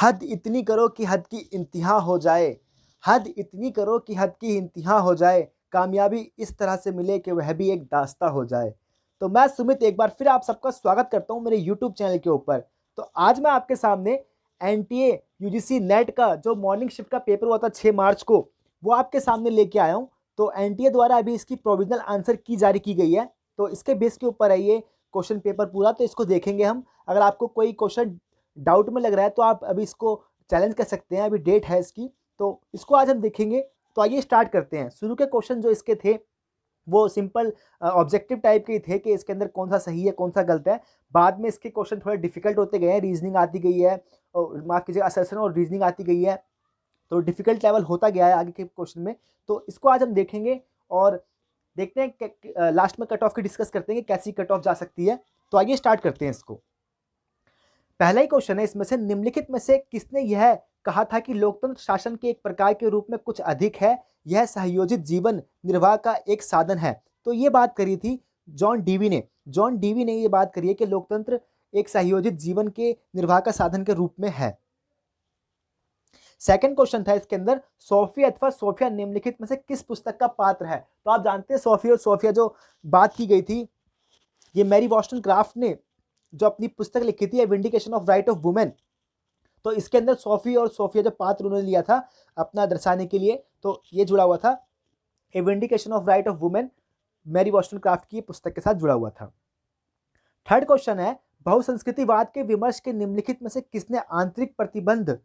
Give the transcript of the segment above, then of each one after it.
हद इतनी करो कि हद की इंतहा हो जाए, हद इतनी करो कि हद की इंतहा हो जाए, कामयाबी इस तरह से मिले कि वह भी एक दास्ता हो जाए। तो मैं सुमित एक बार फिर आप सबका स्वागत करता हूं मेरे यूट्यूब चैनल के ऊपर। तो आज मैं आपके सामने एनटीए यूजीसी नेट का जो मॉर्निंग शिफ्ट का पेपर हुआ था 6 मार्च को, वो आपके सामने लेके आया हूं। तो एनटीए द्वारा अभी इसकी प्रोविजनल आंसर की जारी की गई है, तो इसके बेस के ऊपर है ये क्वेश्चन पेपर पूरा। तो इसको देखेंगे हम। अगर आपको कोई क्वेश्चन डाउट में लग रहा है तो आप अभी इसको चैलेंज कर सकते हैं, अभी डेट है इसकी, तो इसको आज हम देखेंगे। तो आइए स्टार्ट करते हैं। शुरू के क्वेश्चन जो इसके थे वो सिंपल ऑब्जेक्टिव टाइप के ही थे कि इसके अंदर कौन सा सही है कौन सा गलत है। बाद में इसके क्वेश्चन थोड़े डिफिकल्ट होते गए हैं, रीजनिंग आती गई है, और माफ कीजिएगा असर्शन और रीजनिंग आती गई है, तो डिफिकल्ट लेवल होता गया है आगे के क्वेश्चन में। तो इसको आज हम देखेंगे और देखते हैं लास्ट में कट ऑफ की डिस्कस करते हैं कि कैसी कट ऑफ जा सकती है। तो आइए स्टार्ट करते हैं इसको। पहला ही क्वेश्चन है इसमें से, निम्नलिखित में से किसने यह कहा था कि लोकतंत्र शासन के एक प्रकार के रूप में कुछ अधिक है, यह सहयोजित जीवन निर्वाह का एक साधन है। तो ये बात करी थी जॉन डीवी ने। जॉन डीवी ने ये बात करी है कि लोकतंत्र एक सहयोजित जीवन के निर्वाह का साधन के रूप में है। सेकंड क्वेश्चन था इसके अंदर, सोफिया अथवा सोफिया निम्नलिखित में से किस पुस्तक का पात्र है। तो आप जानते हैं सोफिया और सोफिया जो बात की गई थी, ये मैरी वॉस्टनक्राफ्ट ने जो अपनी पुस्तक लिखी थी vindication of right of women, तो इसके अंदर सोफी और सोफिया जो पात्र उन्होंने लिया था अपना दर्शाने के लिए, तो ये जुड़ा हुआ था a vindication of right of women, Mary Wollstonecraft की पुस्तक के साथ जुड़ा हुआ था। थर्ड क्वेश्चन है, बहुसंस्कृतिवाद के विमर्श के निम्नलिखित में से किसने आंतरिक प्रतिबंध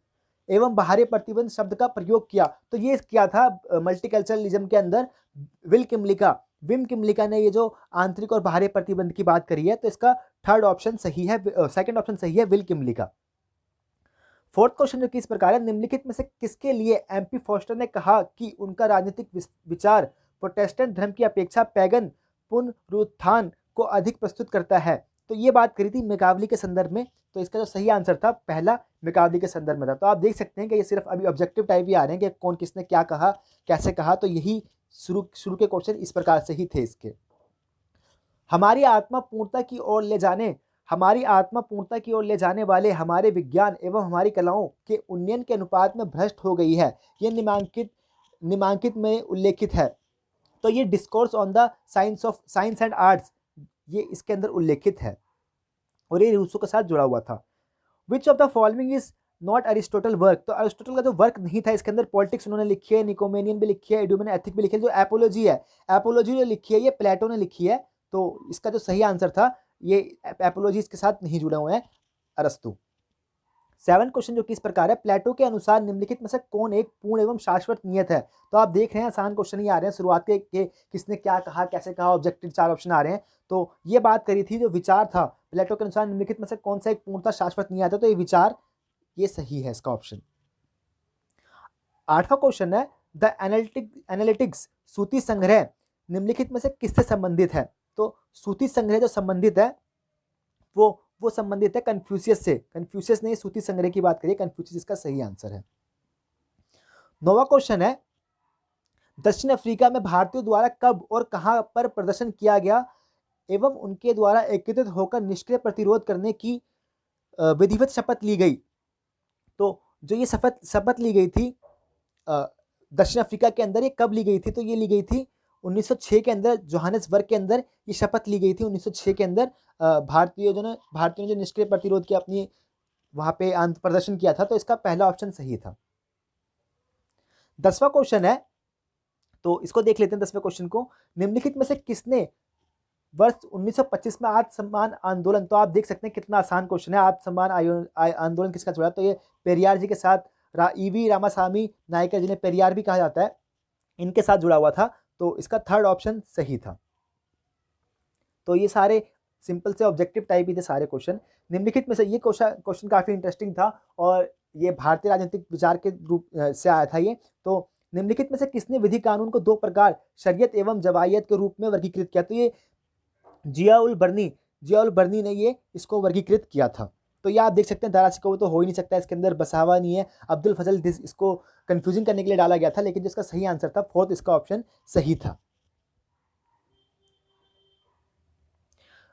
एवं बाहरी प्रतिबंध शब्द का प्रयोग किया। तो ये किया था मल्टीकल्चरलिज्म के अंदर विल किमलिका, विम किमलिका ने ये जो आंतरिक और बाहरी प्रतिबंध की बात करी है। तो इसका थर्ड ऑप्शन सही है, सेकंड ऑप्शन सही है, विल किमलिका। फोर्थ क्वेश्चन जो कि इस प्रकार है, निम्नलिखित में से किसके लिए एमपी फोस्टर ने कहा कि उनका राजनीतिक विचार प्रोटेस्टेंट धर्म की अपेक्षा पैगन पुनरुत्थान को अधिक प्रस्तुत करता है। तो ये बात करी थी मैकावली के संदर्भ में। तो इसका जो सही आंसर था पहला मैकावली के संदर्भ में था। तो आप देख सकते हैं कि ये सिर्फ अभी ऑब्जेक्टिव टाइप ही आ रहे हैं कि कौन किसने क्या कहा कैसे कहा। तो यही शुरू के क्वेश्चन इस प्रकार से ही थे इसके। हमारी आत्मा पूर्णता की ओर ले जाने हमारी आत्मा पूर्णता की ओर ले जाने वाले हमारे विज्ञान एवं हमारी कलाओं के उन्नयन के अनुपात में भ्रष्ट हो गई है, यह निम्नांकित में उल्लेखित है। तो ये discourse on the science and arts, ये इसके अंदर उल्लेखित है और ये रूसो के साथ जुड़ा हुआ था। Which of the following is not Aristotle work. तो अरिस्टोटल का जो वर्क नहीं था इसके अंदर, पॉलिटिक्स उन्होंने लिखी है, निकोमेनियन भी लिखी है, एडुमेन एथिक भी लिखी है। जो एपोलॉजी है, एपोलॉजी जो लिखी है ये प्लेटो ने लिखी है। तो इसका जो सही आंसर था ये एपोलॉजी इसके साथ नहीं जुड़े हुए हैं अरस्तु। सेवन क्वेश्चन जो कि इस प्रकार है, प्लेटो के अनुसार निम्नलिखित में से कौन एक पूर्ण एवं शाश्वत नियत है। तो आप देख रहे हैं आसान क्वेश्चन ही आ रहे हैं शुरुआत के किसने क्या कहा कैसे कहा, ऑब्जेक्टिव 4 ऑप्शन आ रहे हैं। तो ये बात करी थी जो विचार था प्लेटो के अनुसार निम्नलिखित में से कौन सा एक पूर्णता शाश्वत नियत है। तो ये विचार, ये सही है इसका ऑप्शन। आठवां क्वेश्चन है, द एनालिटिक्स सूती संग्रह निम्नलिखित में से किससे संबंधित है। तो सूती संग्रह जो संबंधित है वो संबंधित है कन्फ्यूशियस से। कन्फ्यूशियस ने सूती संग्रह की बात करी, कन्फ्यूशियस इसका सही आंसर है। नौवां क्वेश्चन है, दक्षिण अफ्रीका में भारतीयों द्वारा कब और कहां पर प्रदर्शन किया गया एवं उनके द्वारा एकत्रित होकर निष्क्रिय प्रतिरोध करने की विधिवत शपथ ली गई। तो जो ये शपथ ली गई थी दक्षिण अफ्रीका के अंदर, ये कब ली गई थी। तो ये ली गई थी 1906 के अंदर, जोहानिसबर्ग के अंदर ये शपथ ली गई थी 1906 के अंदर। भारतीयों ने जो निष्क्रिय प्रतिरोध की अपनी वहां पे प्रदर्शन किया था। तो इसका पहला ऑप्शन सही था। 10वां क्वेश्चन है, तो इसको देख लेते हैं 10वें क्वेश्चन को, निम्नलिखित में से किसने वर्ष 1925 में आत्मसम्मान आंदोलन, तो आप देख सकते हैं कितना आसान क्वेश्चन है, आत्मसम्मान आंदोलन किसका जुड़ा। तो ये पेरियार जी के साथ ईवी रामासामी नायकर जिन्हें पेरियार भी कहा जाता है, इनके साथ जुड़ा हुआ था। तो इसका थर्ड ऑप्शन सही था। तो ये सारे सिंपल से ऑब्जेक्टिव टाइप ही थे सारे क्वेश्चन। निम्नलिखित में से ये क्वेश्चन काफी इंटरेस्टिंग था और ये भारतीय राजनीतिक विचार के रूप से आया था ये। तो निम्नलिखित में से किसने विधि कानून को 2 प्रकार शरीयत एवं जवायत के रूप में वर्गीकृत किया। तो ये जियाउल बर्नी ने ये इसको वर्गीकृत किया था। तो ये आप देख सकते हैं दारा सिकोव तो हो ही नहीं सकता, इसके अंदर बसावा नहीं है। अब्दुल फजल इसको कंफ्यूजिंग करने के लिए डाला गया था, लेकिन जिसका सही आंसर था फोर्थ, इसका ऑप्शन सही था।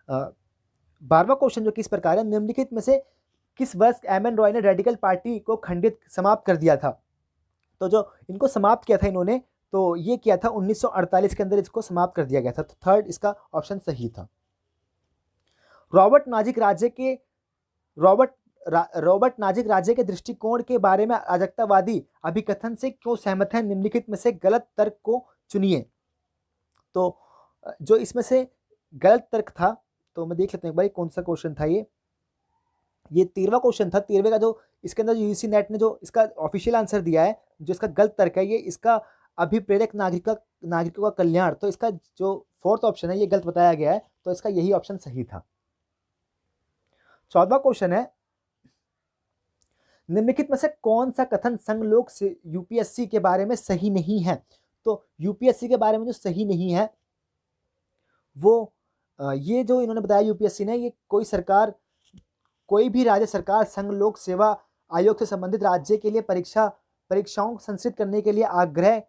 12वां क्वेश्चन जो कि इस प्रकार है, निम्नलिखित में से किस वर्ष एम.एन. रॉय ने रेडिकल पार्टी को खंडित समाप्त कर दिया था? तो जो इनको समाप्त किया था इन्होंने, तो ये किया था 1948 के अंदर इसको समाप्त कर दिया गया था। तो थर्ड इसका ऑप्शन सही था। रॉबर्ट नाजिक राज्य के दृष्टिकोण के बारे में अराजकतावादी अभिकथन से क्यों सहमत है? निम्नलिखित में से गलत तर्क को चुनिए। तो जो इसमें से गलत तर्क था, तो मैं देख लेते हैं एक बार कौन सा क्वेश्चन था ये 13वां क्वेश्चन था। 13वें का जो इसके अंदर यूजीसी नेट ने जो इसका ऑफिशियल आंसर दिया है, जो इसका गलत तर्क है, ये इसका अभिप्रेरक नागरिकों का कल्याण, तो इसका जो फोर्थ ऑप्शन है ये गलत बताया गया है, तो इसका यही ऑप्शन सही था। 14वां क्वेश्चन है, निम्नलिखित में से कौन सा कथन संघ लोक से यूपीएससी के बारे में सही नहीं है? तो यूपीएससी के बारे में जो सही नहीं है वो ये जो इन्होंने बताया यूपीएससी ने, ये कोई भी राज्य सरकार संघ लोक सेवा आयोग से संबंधित राज्य के लिए परीक्षाओं संस्कृत करने के लिए आग्रह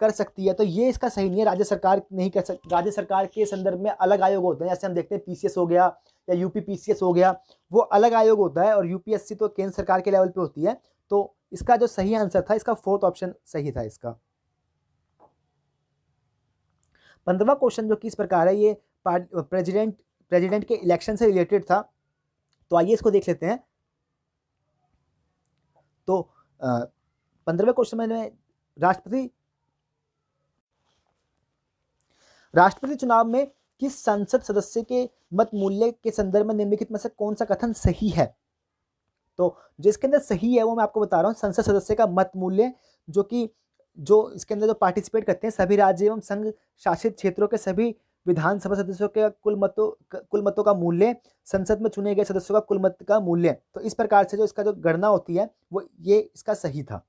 कर सकती है। तो ये इसका सही नहीं है, राज्य सरकार नहीं कर सकती। राज्य सरकार के संदर्भ में अलग आयोग होते हैं, जैसे हम देखते हैं पीसीएस हो गया या यूपी पीसीएस हो गया, वो अलग आयोग होता है, और यूपीएससी तो केंद्र सरकार के लेवल पे होती है। तो इसका जो सही आंसर था, इसका फोर्थ ऑप्शन सही था इसका। 15वां क्वेश्चन जो कि इस प्रकार है, ये प्रेसिडेंट के इलेक्शन से रिलेटेड था, तो आइए इसको देख लेते हैं। तो 15वें क्वेश्चन में राष्ट्रपति चुनाव में किस संसद सदस्य के मत मूल्य के संदर्भ में निम्नलिखित में से कौन सा कथन सही है? तो जिसके अंदर सही है वो मैं आपको बता रहा हूँ। संसद सदस्य का मत मूल्य जो इसके अंदर जो पार्टिसिपेट करते हैं सभी राज्य एवं संघ शासित क्षेत्रों के सभी विधानसभा सदस्यों के कुल मतों का मूल्य, संसद में चुने गए सदस्यों का कुल मत का मूल्य। तो इस प्रकार से जो इसका जो गणना होती है वो ये इसका सही था।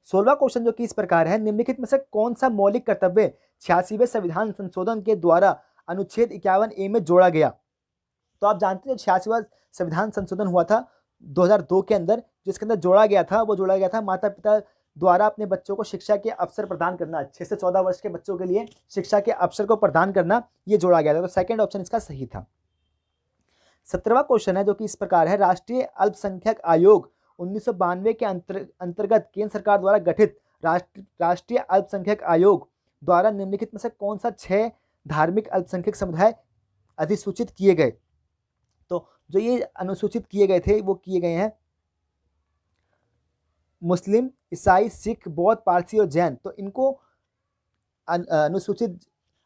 16वां क्वेश्चन जो कि इस प्रकार है, निम्नलिखित में से कौन सा मौलिक कर्तव्य 86वें संविधान संशोधन के द्वारा अनुच्छेद 51A में जोड़ा गया? तो आप जानते हैं 86वां संविधान संशोधन हुआ था 2002 के अंदर, जिसके अंदर जोड़ा गया था माता पिता द्वारा अपने बच्चों को शिक्षा के अवसर प्रदान करना, 6 से 14 वर्ष के बच्चों के लिए शिक्षा के अवसर को प्रदान करना, ये जोड़ा गया था। तो सेकंड ऑप्शन इसका सही था। 17वां क्वेश्चन है जो कि इस प्रकार है, राष्ट्रीय अल्पसंख्यक आयोग 1992 के अंतर्गत केंद्र सरकार द्वारा गठित राष्ट्रीय अल्पसंख्यक आयोग द्वारा निम्नलिखित में से कौन सा 6 धार्मिक अल्पसंख्यक समुदाय अधिसूचित किए गए? तो जो ये अनुसूचित किए गए थे वो किए गए हैं मुस्लिम, ईसाई, सिख, बौद्ध, पारसी और जैन। तो इनको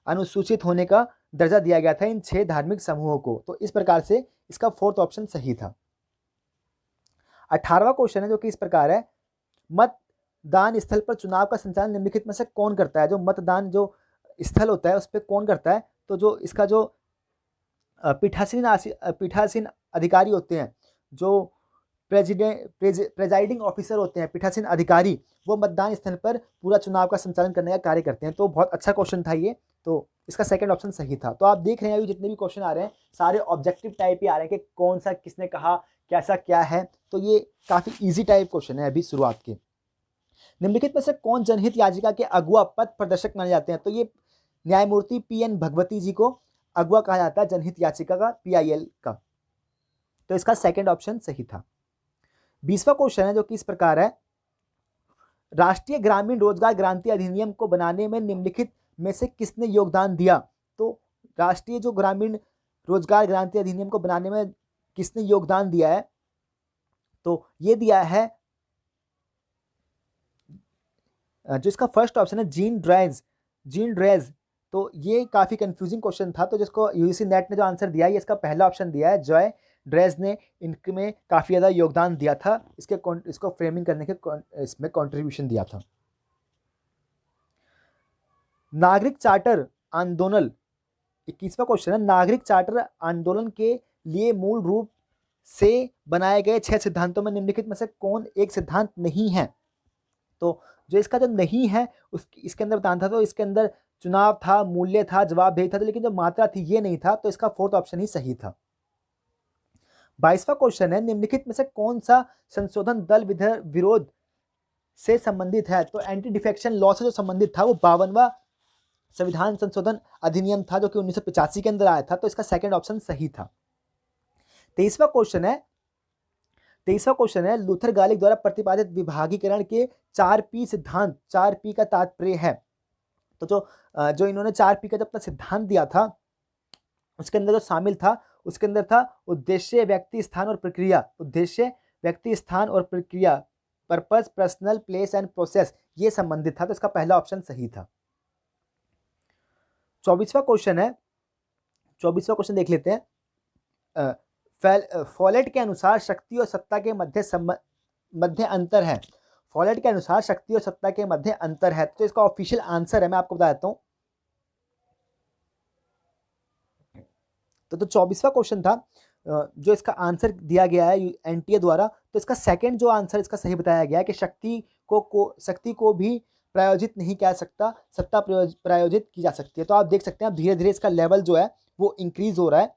अनुसूचित होने का दर्जा दिया गया था इन 6 धार्मिक समूहों को। तो इस प्रकार से इसका फोर्थ ऑप्शन सही था। 18वां क्वेश्चन है जो कि इस प्रकार है, मतदान स्थल पर चुनाव का संचालन निम्नलिखित में से कौन करता है? जो मतदान जो स्थल होता है उस पर कौन करता है? तो जो इसका जो पीठासीन अधिकारी होते हैं, जो प्रेजाइडिंग ऑफिसर होते हैं, पीठासीन अधिकारी, वो मतदान स्थल पर पूरा चुनाव का संचालन करने का कार्य करते हैं। तो बहुत अच्छा क्वेश्चन था ये, तो इसका सेकंड ऑप्शन सही था। तो आप देख रहे हैं अभी जितने भी क्वेश्चन आ रहे हैं सारे ऑब्जेक्टिव टाइप ही आ रहे हैं कि कौन सा किसने कहा, कैसा क्या है। तो ये काफी इजी टाइप क्वेश्चन है अभी शुरुआत के। निम्नलिखित में से कौन जनहित याचिका के अगुआ पथ प्रदर्शक माने जाते हैं? तो ये न्यायमूर्ति PN भगवती जी को अगुआ कहा जाता है जनहित याचिका का, PIL का। तो इसका सेकंड ऑप्शन सही था। 20वां क्वेश्चन है जो कि इस प्रकार है, राष्ट्रीय ग्रामीण रोजगार गारंटी अधिनियम को बनाने में निम्नलिखित में से किसने योगदान दिया? तो राष्ट्रीय जो ग्रामीण रोजगार गारंटी अधिनियम को बनाने में किसने योगदान दिया है? तो ये दिया है जो इसका फर्स्ट ऑप्शन है जीन ड्रेज। तो ये काफी कंफ्यूजिंग क्वेश्चन था, तो जिसको यूजीसी नेट ने जो आंसर दिया है ये इसका पहला ऑप्शन दिया है, जॉय ड्रेज ने इनमें काफी ज्यादा योगदान दिया था, इसको फ्रेमिंग करने के इसमें कंट्रीब्यूशन दिया था। नागरिक चार्टर आंदोलन 21वां क्वेश्चन है, नागरिक चार्टर आंदोलन के लिए मूल रूप से बनाए गए 6 सिद्धांतों में निम्नलिखित में से कौन एक सिद्धांत नहीं है? तो जो इसका जो नहीं है इसके अंदर बताना था, तो इसके अंदर चुनाव था, मूल्य था, जवाबदेही था, लेकिन जो मात्रा थी ये नहीं था, तो इसका फोर्थ ऑप्शन ही सही था। 22वां क्वेश्चन है, निम्नलिखित में से कौन सा संशोधन दल विरोध से संबंधित है? तो एंटी डिफेक्शन लॉ से जो संबंधित था वो 52वां संविधान संशोधन अधिनियम था जो कि 1985 के अंदर आया था। तो इसका सेकंड ऑप्शन सही था। 23वां क्वेश्चन है लूथर गालिक द्वारा प्रतिपादित विभागीकरण के 4P सिद्धांत, 4P का तात्पर्य है। तो जो इन्होंने 4P का जब अपना सिद्धांत दिया था उसके अंदर जो शामिल था उसके अंदर था उद्देश्य, व्यक्ति, स्थान और प्रक्रिया। उद्देश्य, व्यक्ति, स्थान और प्रक्रिया, purpose, personal, place and process, ये संबंधित था। तो इसका पहला ऑप्शन सही था। 24वां क्वेश्चन देख लेते हैं। फॉलेट के अनुसार शक्ति और सत्ता के मध्य अंतर है। फॉलेट के अनुसार शक्ति और सत्ता के मध्य अंतर है। तो इसका ऑफिशियल आंसर है, मैं आपको बता देता हूं। तो 24वां क्वेश्चन था जो इसका आंसर दिया गया है एनटीए द्वारा। तो इसका सेकंड जो आंसर इसका सही बताया गया है कि शक्ति को भी प्रायोजित नहीं किया सकता, सत्ता प्रायोजित की जा सकती है। तो आप देख सकते हैं धीरे धीरे इसका लेवल जो है वो इंक्रीज हो रहा है।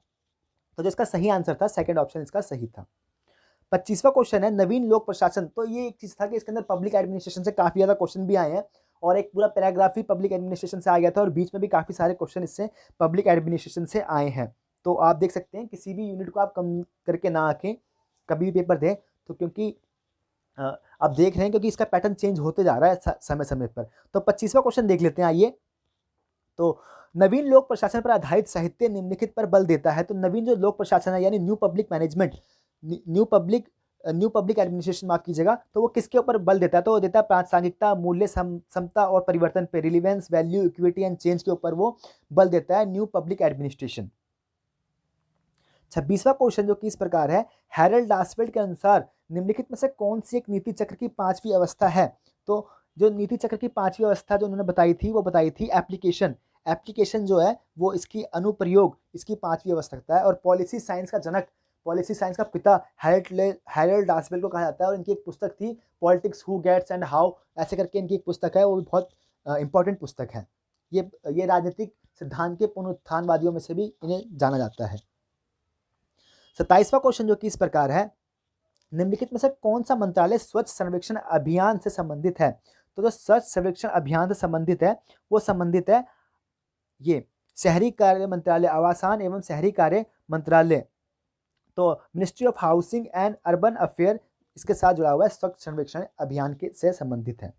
तो जो इसका सही आंसर था सेकंड ऑप्शन इसका सही था। 25वां क्वेश्चन है नवीन लोक प्रशासन। तो ये एक चीज था कि इसके अंदर पब्लिक एडमिनिस्ट्रेशन से काफी ज्यादा क्वेश्चन भी आए हैं और एक पूरा पैराग्राफ ही पब्लिक एडमिनिस्ट्रेशन से आ गया था और बीच में भी काफी सारे क्वेश्चन इससे पब्लिक एडमिनिस्ट्रेशन से आए हैं। तो आप देख सकते हैं किसी भी यूनिट को आप कम करके ना आके कभी भी पेपर दें, तो क्योंकि आप देख रहे हैं क्योंकि इसका पैटर्न चेंज होते जा रहा है समय समय पर। तो 25वां क्वेश्चन देख लेते हैं, आइए। तो नवीन लोक प्रशासन पर आधारित साहित्य निम्नलिखित पर बल देता है। तो नवीन जो लोक प्रशासन है यानी new public management, new public administration, माफ कीजिएगा, तो वो किसके ऊपर बल देता है? तो वो देता है प्रासंगिकता, मूल्य समता और परिवर्तन पे, relevance, value, equity and change के ऊपर वो बल देता है न्यू पब्लिक एडमिनिस्ट्रेशन। 26वां क्वेश्चन जो कि इस प्रकार है, हैरल्ड लासफेल्ड के अनुसार निम्नलिखित में से कौन सी एक नीति चक्र की 5वीं अवस्था है? तो जो नीति चक्र की 5वीं अवस्था जो उन्होंने बताई थी वो बताई थी एप्लीकेशन। एप्लीकेशन जो है वो इसकी अनुप्रयोग, इसकी 5वीं अवस्था है। और पॉलिसी साइंस का जनक, पॉलिसी साइंस का पिता हैरल्ड लासफेल्ड को कहा जाता है। और इनकी एक पुस्तक थी politics, who gets and how, ऐसे करके इनकी एक पुस्तक है, वो भी बहुत इंपॉर्टेंट पुस्तक है। ये राजनीतिक सिद्धांत के पुनरुत्थानवादियों में से भी इन्हें जाना जाता है। 27वां क्वेश्चन जो कि इस प्रकार है, निम्नलिखित में से कौन सा मंत्रालय स्वच्छ सर्वेक्षण अभियान से संबंधित है? तो जो स्वच्छ सर्वेक्षण अभियान से संबंधित है वो संबंधित है ये शहरी कार्य मंत्रालय, आवासन एवं शहरी कार्य मंत्रालय। तो ministry of housing and urban affair इसके साथ जुड़ा हुआ है, स्वच्छ सर्वेक्षण अभियान के से संबंधित है।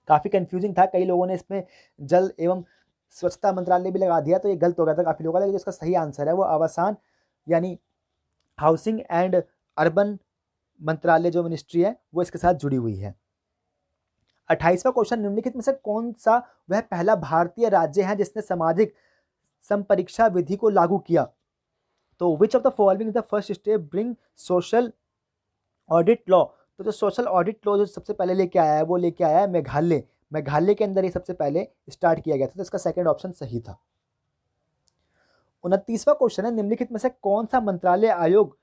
काफी कंफ्यूजिंग था, कई लोगों ने इसमें जल एवं स्वच्छता मंत्रालय भी लगा दिया, तो ये गलत हो गया था काफी लोगों का। लेकिन इसका सही आंसर है वो आवासन यानी हाउसिंग एंड अर्बन मंत्रालय जो मिनिस्ट्री है वो इसके साथ जुड़ी हुई है। 28वां क्वेश्चन, निम्नलिखित में से कौन सा वह पहला भारतीय राज्य है जिसने सामाजिक संपरीक्षा विधि को लागू किया? तो which of the following the first step bring social audit law? तो जो सोशल ऑडिट लॉ जो सबसे पहले लेके आया है वो लेके आया है मेघालय। मेघालय के अंदर ये सबसे पहले स्टार्ट किया गया था। तो इसका सेकंड ऑप्शन सही था। 29वां क्वेश्चन है, निम्नलिखित में से कौन सा मंत्रालय आयोग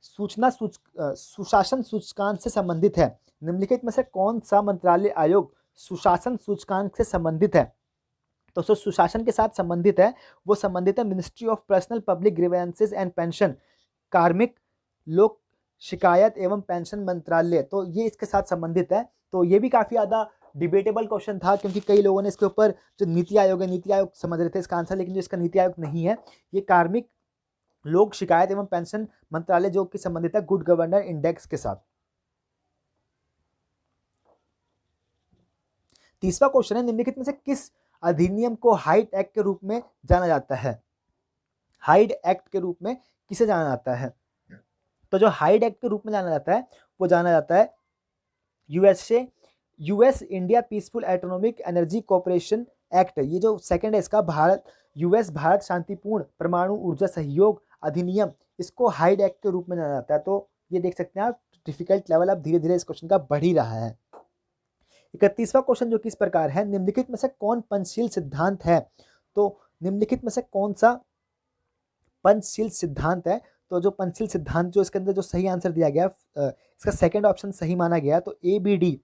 सुशासन सूचकांक से संबंधित है? निम्नलिखित में से कौन सा मंत्रालय आयोग सुशासन सूचकांक से संबंधित है? तो जो सुशासन के साथ संबंधित है वो संबंधित है ministry of personnel public grievances and pension, कार्मिक लोक शिकायत एवं पेंशन मंत्रालय। तो ये इसके साथ संबंधित है। तो ये भी काफी ज्यादा डिबेटेबल क्वेश्चन था क्योंकि कई लोगों ने इसके ऊपर जो नीति आयोग है, नीति आयोग समझ रहे थे इसका आंसर, लेकिन जो इसका नीति आयोग नहीं है, ये कार्मिक लोक शिकायत एवं पेंशन मंत्रालय जो कि संबंधित है गुड गवर्नर इंडेक्स के साथ। 30वां क्वेश्चन है, निम्नलिखित में से किस अधिनियम को हाइड एक्ट के रूप में जाना जाता है? हाइड एक्ट के रूप में किसे जाना जाता है? तो जो हाइड एक्ट के रूप में जाना जाता है वो जाना जाता है US India peaceful atomic energy corporation act. ये जो सेकंड है इसका यूएस भारत शांतिपूर्ण परमाणु ऊर्जा सहयोग अधिनियम, इसको हाइड एक्ट के रूप में जाना जाता है। तो ये देख सकते हैं आप, डिफिकल्ट लेवल अब धीरे धीरे इस क्वेश्चन का बढ़ ही रहा है। 31वां क्वेश्चन जो कि इस प्रकार है, निम्नलिखित में से कौन पंचशील सिद्धांत है? तो निम्नलिखित में से कौन सा पंचशील सिद्धांत है? तो जो पंचशील सिद्धांत जो इसके अंदर जो सही आंसर दिया गया इसका सेकंड ऑप्शन सही माना गया। तो ABD,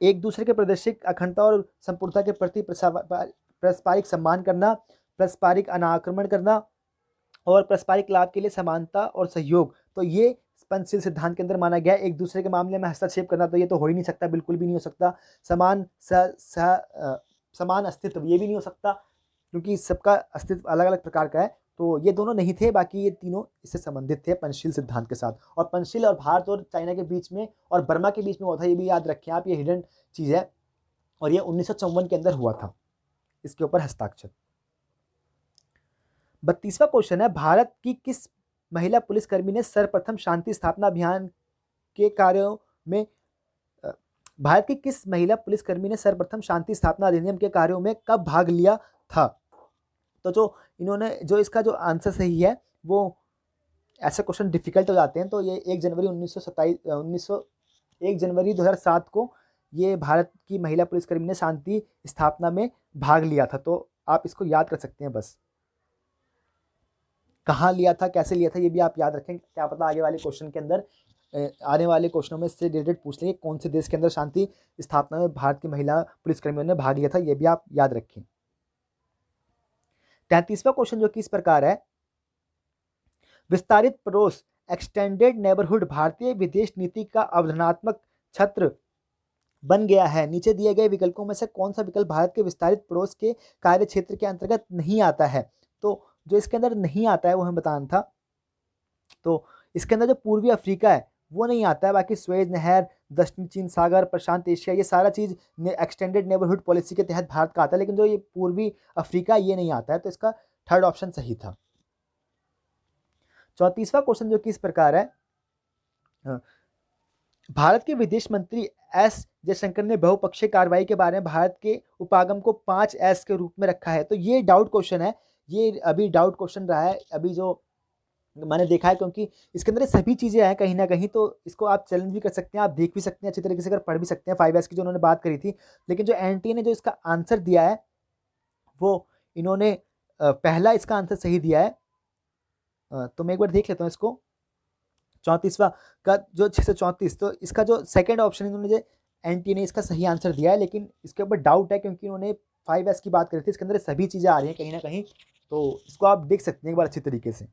एक दूसरे के प्रादेशिक अखंडता और संपूर्णता के प्रति पारस्परिक सम्मान करना, पारस्परिक अनाक्रमण करना और पारस्परिक लाभ के लिए समानता और सहयोग। तो ये पंचशील सिद्धांत के अंदर माना गया। एक दूसरे के मामले में हस्तक्षेप करना तो ये तो हो ही नहीं सकता, बिल्कुल भी नहीं हो सकता। समान अस्तित्व ये भी नहीं हो सकता क्योंकि सबका अस्तित्व अलग अलग प्रकार का है। तो ये दोनों नहीं थे, बाकी ये तीनों इससे संबंधित थे पंचशील सिद्धांत के साथ। और पंचशील और भारत और चाइना के बीच में और बर्मा के बीच में हुआ था, ये भी याद रखें आप, ये हिडन चीज़ है। और ये 1954 के अंदर हुआ था इसके ऊपर हस्ताक्षर। 32वां क्वेश्चन है, भारत की किस महिला पुलिसकर्मी ने सर्वप्रथम शांति स्थापना अभियान के कार्यों में भारत की किस महिला पुलिसकर्मी ने सर्वप्रथम शांति स्थापना अधिनियम के कार्यों में कब भाग लिया था? तो जो इसका जो आंसर सही है, वो ऐसे क्वेश्चन डिफिकल्ट हो जाते हैं, तो ये 1 जनवरी 2007 को ये भारत की महिला पुलिसकर्मी ने शांति स्थापना में भाग लिया था। तो आप इसको याद कर सकते हैं, बस कहाँ लिया था, कैसे लिया था, ये भी आप याद रखें। क्या पता आगे वाले क्वेश्चन के अंदर, आने वाले क्वेश्चनों में इससे रिलेटेड पूछ लेंगे कौन से देश के अंदर शांति स्थापना में भारत की महिला पुलिसकर्मियों ने भाग लिया था, ये भी आप याद रखें। 33वां क्वेश्चन जो कि इस प्रकार है, विस्तारित पड़ोस एक्सटेंडेड नेबरहुड भारतीय विदेश नीति का अवधारणात्मक छत्र बन गया है। नीचे दिए गए विकल्पों में से कौन सा विकल्प भारत के विस्तारित पड़ोस के कार्य क्षेत्र के अंतर्गत नहीं आता है? तो जो इसके अंदर नहीं आता है वो हमें बताना था। तो इसके अंदर जो पूर्वी अफ्रीका है वो नहीं आता है, बाकी स्वेज नहर, दक्षिण चीन सागर, प्रशांत एशिया, ये सारा चीज़ एक्सटेंडेड नेबरहुड पॉलिसी के तहत भारत का आता है, लेकिन जो ये पूर्वी अफ्रीका ये नहीं आता है। तो इसका थर्ड ऑप्शन सही था। 34वां क्वेश्चन जो कि इस प्रकार है, भारत के विदेश मंत्री एस जयशंकर ने बहुपक्षीय कार्रवाई के बारे में भारत के उपागम को 5S के रूप में रखा है। तो ये डाउट क्वेश्चन है, ये अभी डाउट क्वेश्चन रहा है अभी जो मैंने देखा है, क्योंकि इसके अंदर सभी चीज़ें हैं कहीं ना कहीं। तो इसको आप चैलेंज भी कर सकते हैं, आप देख भी सकते हैं अच्छी तरीके से, अगर पढ़ भी सकते हैं 5S की जो उन्होंने बात करी थी। लेकिन जो एनटीए ने जो इसका आंसर दिया है वो इन्होंने पहला इसका आंसर सही दिया है। तो मैं एक बार देख लेता हूँ इसको। 34वां का जो 634, तो इसका जो सेकंड ऑप्शन है इन्होंने जो एनटीए ने इसका सही आंसर दिया है, लेकिन इसके ऊपर डाउट है क्योंकि उन्होंने 5S की बात करी थी, इसके अंदर सभी चीज़ें आ रही हैं कहीं ना कहीं। तो इसको आप देख सकते हैं एक बार अच्छी तरीके से।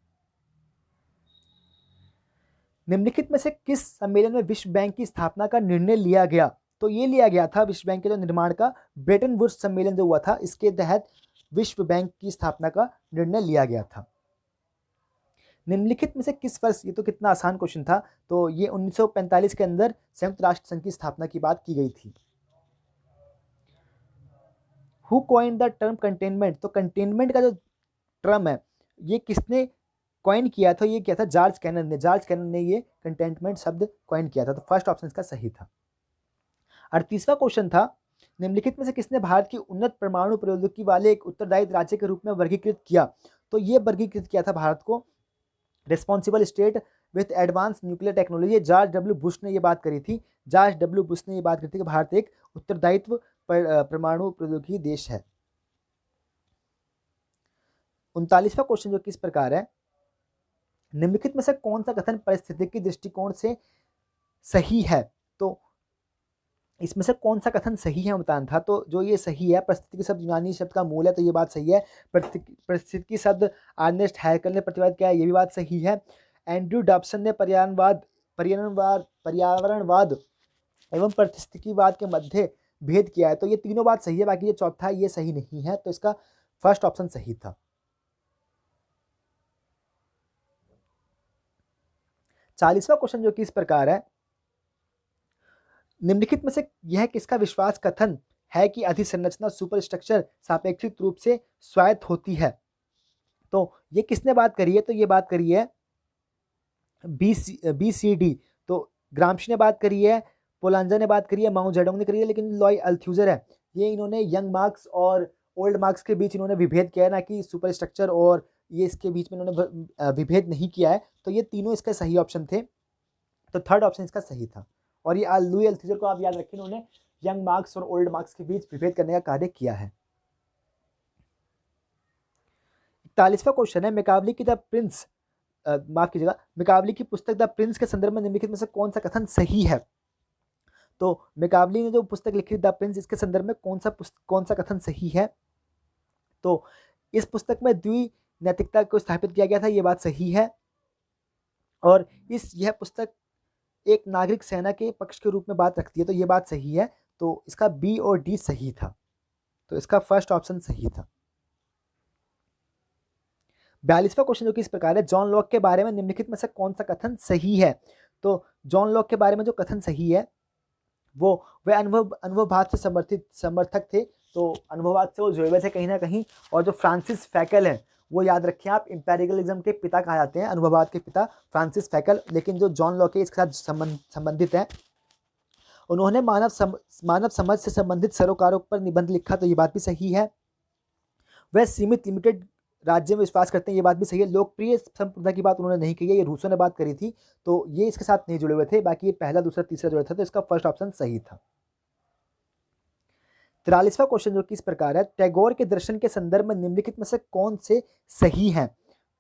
निम्नलिखित में से किस सम्मेलन में विश्व बैंक की स्थापना का निर्णय लिया गया? तो ये लिया गया था विश्व बैंक के जो निर्माण का ब्रेटन वुड्स सम्मेलन जो हुआ था, इसके तहत विश्व बैंक की स्थापना का निर्णय लिया गया था। निम्नलिखित में से किस वर्ष, ये तो कितना आसान क्वेश्चन था, तो ये 1945 के अंदर संयुक्त राष्ट्र संघ की स्थापना की बात की गई थी। Who coined the term containment? तो कंटेनमेंट का जो टर्म है ये किसने कॉइन किया था? ये किया था जॉर्ज कैनन ने। जॉर्ज कैनन ने ये कंटेनमेंट शब्द कॉइन किया था। तो फर्स्ट ऑप्शन इसका सही था। 38वां क्वेश्चन था, निम्नलिखित में से किसने भारत की उन्नत परमाणु प्रौद्योगिकी वाले एक उत्तरदायी राज्य के रूप में वर्गीकृत किया? तो ये वर्गीकृत किया था भारत को responsible state with advance nuclear technology. George W Bush ने ये बात करी थी। जॉर्ज डब्ल्यू बुश ने ये बात करी थी कि भारत एक उत्तरदायित्व परमाणु प्रौद्योगिकी देश है। 39वां क्वेश्चन जो कि इस प्रकार है, निम्नलिखित में से कौन सा कथन पारिस्थितिकी दृष्टिकोण से सही है? तो इसमें से कौन सा कथन सही है बताना था। तो जो ये सही है, पारिस्थितिकी शब्द यूनानी शब्द का मूल है, तो ये बात सही है। पारिस्थितिकी शब्द अर्नेस्ट हैकेल ने प्रतिपादित किया है, ये भी बात सही है। एंड्रयू डॉब्सन ने पर्यावरणवाद एवं पारिस्थितिकीवाद के मध्य भेद किया है, तो ये तीनों बात सही है। बाकी ये चौथा ये सही नहीं है, तो इसका फर्स्ट ऑप्शन सही था। 40वां क्वेश्चन जो कि इस प्रकार है, निम्नलिखित में से यह किसका विश्वास कथन है कि अधिसंरचना सुपर स्ट्रक्चर सापेक्षिक रूप से स्वायत्त होती है? तो ये किसने बात करी है? तो ये बात करी है BCD। तो ग्रामशी ने बात करी है, पोलांजा ने बात करी है, माओ जेडोंग ने करी है, लेकिन लॉय अल्थ्यूजर है, ये इन्होंने यंग मार्क्स और ओल्ड मार्क्स के बीच इन्होंने विभेद किया है, ना कि सुपर स्ट्रक्चर और ये इसके बीच में इन्होंने विभेद नहीं किया है। तो ये तीनों इसके सही ऑप्शन थे, तो थर्ड ऑप्शन इसका सही था। और ये लुई अल्थ्यूजर को आप याद रखें, इन्होंने यंग मार्क्स और ओल्ड मार्क्स के बीच विभेद करने का कार्य किया है। 41वां क्वेश्चन है, मैकावली की द प्रिंस माफ कीजिएगा, मैकावली की पुस्तक द प्रिंस के संदर्भ में निम्नलिखित में से कौन सा कथन सही है? तो मैकावली ने जो पुस्तक लिखी द प्रिंस, इसके संदर्भ में कौन सा कथन सही है? तो इस पुस्तक में द्वि नैतिकता को स्थापित किया गया था, ये बात सही है। और यह पुस्तक एक नागरिक सेना के पक्ष के रूप में बात रखती है, तो ये बात सही है। तो इसका बी और डी सही था, तो इसका फर्स्ट ऑप्शन सही था। 42वां क्वेश्चन जो कि इस प्रकार है, जॉन लॉक के बारे में निम्नलिखित में से कौन सा कथन सही है। तो जॉन लॉक के बारे में जो कथन सही है वो वे अनुभववाद से समर्थक थे। तो अनुभववाद से वो जुड़े हुए थे कहीं ना कहीं। और जो फ्रांसिस फैकल है, वो याद रखें आप, इंपेरियलिज्म के पिता कहा जाते हैं, अनुभववाद के पिता फ्रांसिस फैकल। लेकिन जो जॉन लॉक है इसके साथ संबंधित है। उन्होंने मानव समझ से संबंधित सरोकारों पर निबंध लिखा, तो ये बात भी सही है। वह सीमित लिमिटेड राज्य में विश्वास करते हैं, ये बात भी सही है। लोकप्रिय संप्रदाय की बात उन्होंने नहीं की है, ये रूसो ने बात करी थी, तो ये इसके साथ नहीं जुड़े हुए थे। बाकी ये पहला, दूसरा, तीसरा जुड़े थे, तो इसका फर्स्ट ऑप्शन सही था। 43वां क्वेश्चन जो कि इस प्रकार है, टैगोर के दर्शन के संदर्भ में निम्नलिखित में से कौन से सही हैं।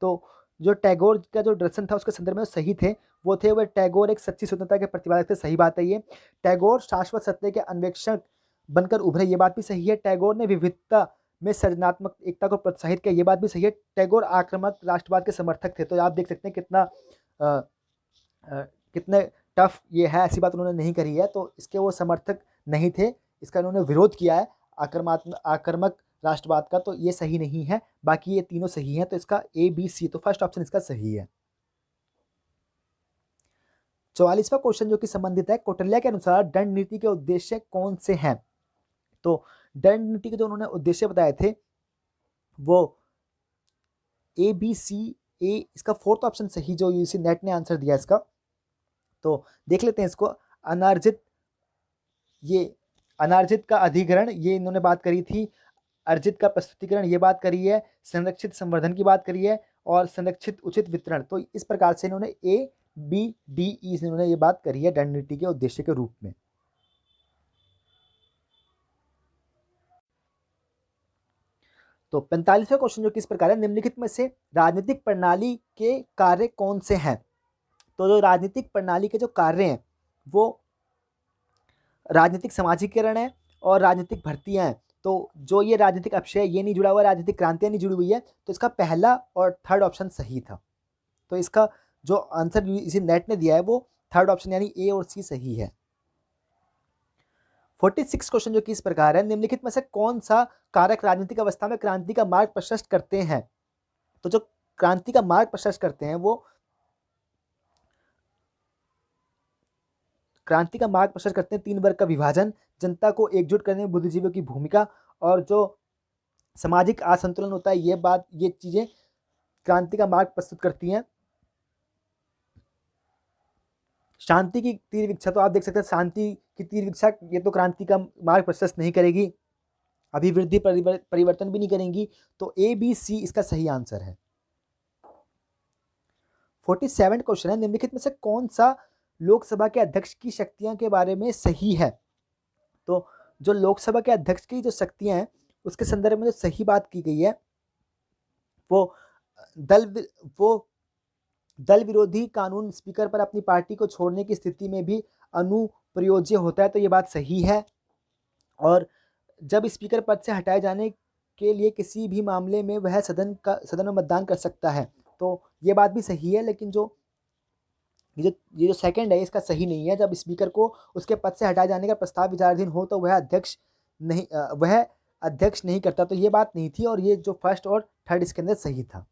तो जो टैगोर का जो दर्शन था उसके संदर्भ में सही थे वो थे, वह टैगोर एक सच्ची स्वतंत्रता के प्रतिपादक थे, सही बात है ये। टैगोर शाश्वत सत्य के अन्वेषक बनकर उभरे, ये बात भी सही है। टैगोर ने विविधता में सृजनात्मक एकता को प्रोत्साहित किया, ये बात भी सही है। टैगोर आक्रामक राष्ट्रवाद के समर्थक थे, तो आप देख सकते हैं कितने टफ ये है, ऐसी बात उन्होंने नहीं करी है, तो इसके वो समर्थक नहीं थे, इसका इन्होंने विरोध किया है आक्रामक राष्ट्रवाद का, तो ये सही नहीं है। बाकी ये तीनों सही हैं, तो इसका ए बी सी, तो फर्स्ट ऑप्शन इसका सही है। 44वां क्वेश्चन जो कि संबंधित है, कौटिल्य के अनुसार दंड नीति के उद्देश्य कौन से हैं। तो दंड नीति के जो उन्होंने उद्देश्य बताए थे वो ए बी सी, ए इसका फोर्थ ऑप्शन सही जो यूसी नेट ने आंसर दिया इसका। तो देख लेते हैं इसको। अनार्जित का अधिग्रहण, ये इन्होंने बात करी थी। अर्जित का प्रस्तुतिकरण, ये बात करी है। संरक्षित संवर्धन की बात करी है, और संरक्षित उचित वितरण। तो इस प्रकार से इन्होंने ए बी डी ई से इन्होंने ये बात करी है दंड नीति के उद्देश्य के रूप में। तो 45वां क्वेश्चन जो कि इस प्रकार है, निम्नलिखित में से राजनीतिक प्रणाली के कार्य कौन से हैं। तो जो राजनीतिक प्रणाली के जो कार्य हैं वो राजनीतिक समाजीकरण है और राजनीतिक भर्तियां हैं। तो जो ये राजनीतिक अपक्षय ये नहीं जुड़ा हुआ, राजनीतिक क्रांतियां नहीं जुड़ी हुई है, तो इसका पहला और थर्ड ऑप्शन सही था। तो इसका जो आंसर इसी नेट ने दिया है वो थर्ड ऑप्शन यानी ए और सी सही है। 46 क्वेश्चन जो कि इस प्रकार है, निम्नलिखित में से कौन सा कारक राजनीतिक अवस्था में क्रांति का मार्ग प्रशस्त करते हैं। तो जो क्रांति का मार्ग प्रशस्त करते हैं वो क्रांति का मार्ग प्रशस्त करते हैं 3 वर्ग का विभाजन, जनता को एकजुट करने में बुद्धिजीवियों की भूमिका, और जो सामाजिक असंतुलन होता है ये चीजें क्रांति का मार्ग प्रस्तुत करती हैं। शांति की तीव्र इच्छा, तो आप देख सकते हैं शांति की तीव्र इच्छा ये तो क्रांति का मार्ग प्रशस्त नहीं करेगी, अभिवृद्धि परिवर्तन भी नहीं करेंगी। तो ए बी सी इसका सही आंसर है। 47 क्वेश्चन है, निम्नलिखित में से कौन सा लोकसभा के अध्यक्ष की शक्तियां के बारे में सही है। तो जो लोकसभा के अध्यक्ष की जो शक्तियां हैं उसके संदर्भ में जो सही बात की गई है वो दल विरोधी कानून स्पीकर पर अपनी पार्टी को छोड़ने की स्थिति में भी अनुप्रयोज्य होता है, तो ये बात सही है। और जब स्पीकर पद से हटाए जाने के लिए किसी भी मामले में वह सदन में मतदान कर सकता है, तो ये बात भी सही है। लेकिन ये जो सेकंड है इसका सही नहीं है। जब स्पीकर को उसके पद से हटाए जाने का प्रस्ताव विचाराधीन हो तो वह अध्यक्ष नहीं करता, तो ये बात नहीं थी। और ये जो फर्स्ट और थर्ड इसके अंदर सही था।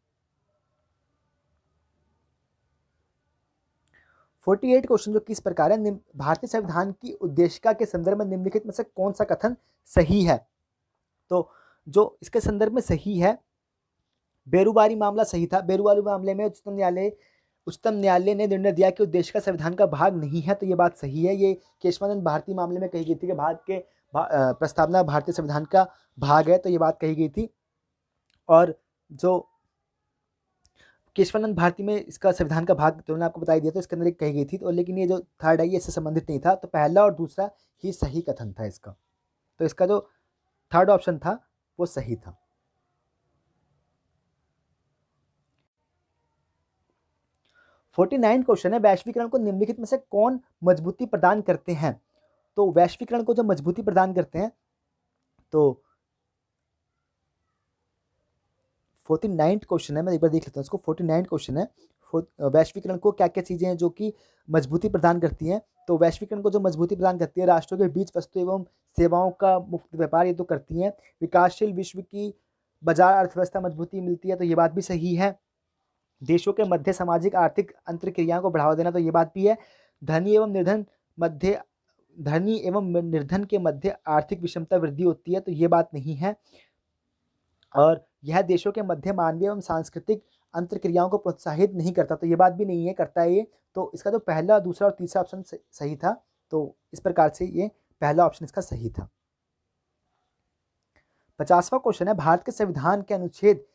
48 क्वेश्चन जो किस प्रकार है, भारतीय संविधान की उद्देशिका के संदर्भ में निम्नलिखित में से कौन सा कथन सही है। तो जो इसके संदर्भ में सही है, बेरुबारी मामला सही था। बेरुबारी मामले में उच्चतम न्यायालय ने निर्णय दिया कि उद्देशिका संविधान का भाग नहीं है, तो ये बात सही है। ये केशवानंद भारती मामले में कही गई थी कि प्रस्तावना भारतीय संविधान का भाग है, तो ये बात कही गई थी। और जो केशवानंद भारती में इसका संविधान का भाग तो मैंने आपको बता दिया, तो इसके अंदर एक कही गई थी। तो लेकिन ये जो थर्ड है ये इससे संबंधित नहीं था, तो पहला और दूसरा ही सही कथन था इसका। तो इसका जो थर्ड ऑप्शन था वो सही था। 49 क्वेश्चन है, वैश्वीकरण को निम्नलिखित में से कौन मजबूती प्रदान करते हैं। तो वैश्वीकरण को जो मजबूती प्रदान करते हैं, तो 49 क्वेश्चन है, मैं एक बार देख लेता हूँ इसको। 49 क्वेश्चन है, वैश्वीकरण को क्या क्या चीजें हैं जो कि मजबूती प्रदान करती हैं। तो वैश्वीकरण को जो मजबूती प्रदान करती है, राष्ट्रों के बीच वस्तु एवं सेवाओं का मुक्त व्यापार, ये तो करती हैं। विकासशील विश्व की बाजार अर्थव्यवस्था मजबूती मिलती है, तो ये बात भी सही है। देशों के मध्य सामाजिक आर्थिक अंतरक्रियाओं को बढ़ावा देना, तो ये बात भी है। धनी एवं निर्धन के मध्य आर्थिक विषमता वृद्धि होती है, तो ये बात नहीं है। और यह देशों के मध्य मानवीय एवं सांस्कृतिक अंतरक्रियाओं को प्रोत्साहित नहीं करता, तो ये बात भी नहीं है, करता है ये। तो इसका जो पहला, दूसरा और तीसरा ऑप्शन सही था, तो इस प्रकार से ये पहला ऑप्शन इसका सही था। 50वां क्वेश्चन है, भारत के संविधान के अनुच्छेद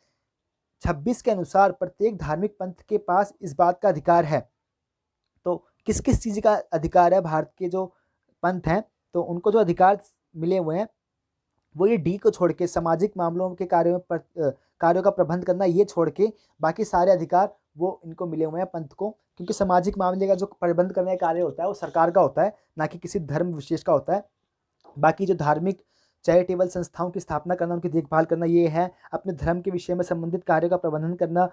26 के अनुसार प्रत्येक धार्मिक पंथ के पास इस बात का अधिकार है। तो किस किस चीज का अधिकार है भारत के जो पंथ हैं, तो उनको जो अधिकार मिले हुए हैं वो ये डी को छोड़ के, सामाजिक मामलों के कार्यों का प्रबंध करना, ये छोड़ के बाकी सारे अधिकार वो इनको मिले हुए हैं पंथ को, क्योंकि सामाजिक मामले का जो प्रबंध करने का कार्य होता है वो सरकार का होता है, ना कि किसी धर्म विशेष का होता है। बाकी जो धार्मिक चैरिटेबल संस्थाओं की स्थापना करना, उनकी देखभाल करना, ये है। अपने धर्म के विषय में संबंधित कार्यों का प्रबंधन करना,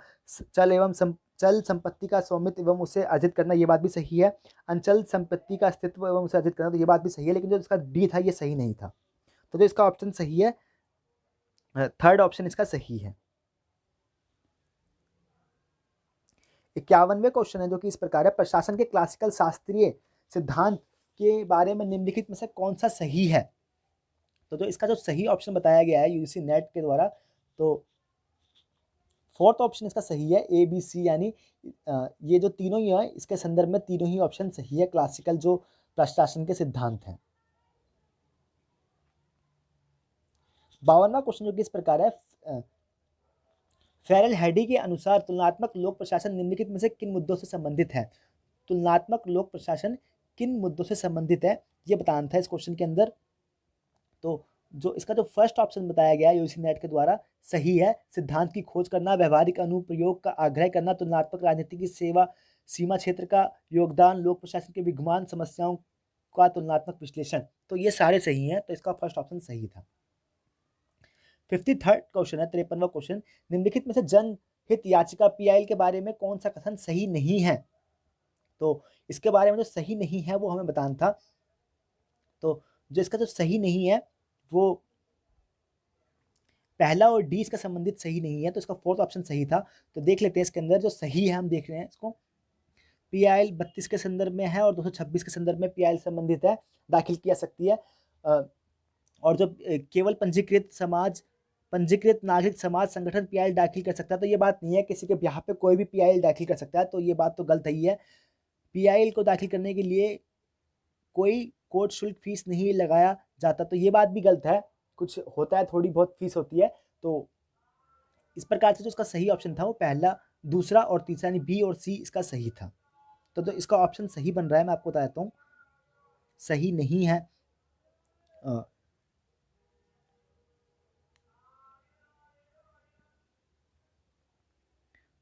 चल संपत्ति का स्वामित्व एवं उसे अर्जित करना, ये बात भी सही है। अंचल संपत्ति का अस्तित्व एवं उसे अर्जित करना, तो ये बात भी सही है, लेकिन जो इसका डी था ये सही नहीं था, तो जो इसका ऑप्शन सही है, थर्ड ऑप्शन इसका सही है। 51वें क्वेश्चन है जो कि इस प्रकार है, प्रशासन के क्लासिकल शास्त्रीय सिद्धांत के बारे में निम्नलिखित में से कौन सा सही है। तो जो इसका जो सही ऑप्शन बताया गया है यूजीसी नेट के द्वारा, तो फोर्थ ऑप्शन इसका सही है, ए बी सी, यानी ये जो तीनों ही है इसके संदर्भ में तीनों ही ऑप्शन सही है, क्लासिकल जो प्रशासन के सिद्धांत हैं। 52वां क्वेश्चन जो कि इस प्रकार है, फेरल हैडी के अनुसार तुलनात्मक लोक प्रशासन निम्नलिखित में से किन मुद्दों से संबंधित है। तुलनात्मक लोक प्रशासन किन मुद्दों से संबंधित है, ये बताना था इस क्वेश्चन के अंदर। तो जो इसका जो फर्स्ट ऑप्शन बताया गया है यूजीसी नेट के द्वारा सही है, सिद्धांत की खोज करना, व्यवहारिक अनुप्रयोग का आग्रह करना, तुलनात्मक राजनीति की सेवा, सीमा क्षेत्र का योगदान, लोक प्रशासन के विद्यमान समस्याओं का तुलनात्मक विश्लेषण, तो ये सारे सही हैं, तो इसका फर्स्ट ऑप्शन सही था। 53rd क्वेश्चन है, 53वां क्वेश्चन, निम्नलिखित में से जनहित याचिका पीआईएल के बारे में कौन सा कथन सही नहीं है। तो इसके बारे में जो सही नहीं है वो हमें बताना था। तो जो इसका जो सही नहीं है वो पहला और डी इसका संबंधित सही नहीं है, तो इसका फोर्थ ऑप्शन सही था। तो देख लेते हैं इसके अंदर जो सही है, हम देख रहे हैं इसको, पीआईएल 32 के संदर्भ में है और 226 के संदर्भ में पीआईएल संबंधित है, दाखिल किया सकती है। और जो केवल पंजीकृत नागरिक समाज संगठन पीआईएल दाखिल कर सकता है, तो ये बात नहीं है, किसी के ब्याह पे कोई भी पीआईएल दाखिल कर सकता है, तो ये बात तो गलत ही है। पीआईएल को दाखिल करने के लिए कोई कोर्ट शुल्क फीस नहीं लगाया जाता, तो ये बात भी गलत है, कुछ होता है, थोड़ी बहुत फीस होती है। तो इस प्रकार से जो इसका सही ऑप्शन था वो पहला, दूसरा और तीसरा, यानी बी और सी इसका सही था। तो इसका ऑप्शन सही बन रहा है, मैं आपको बता देता हूँ, सही नहीं है।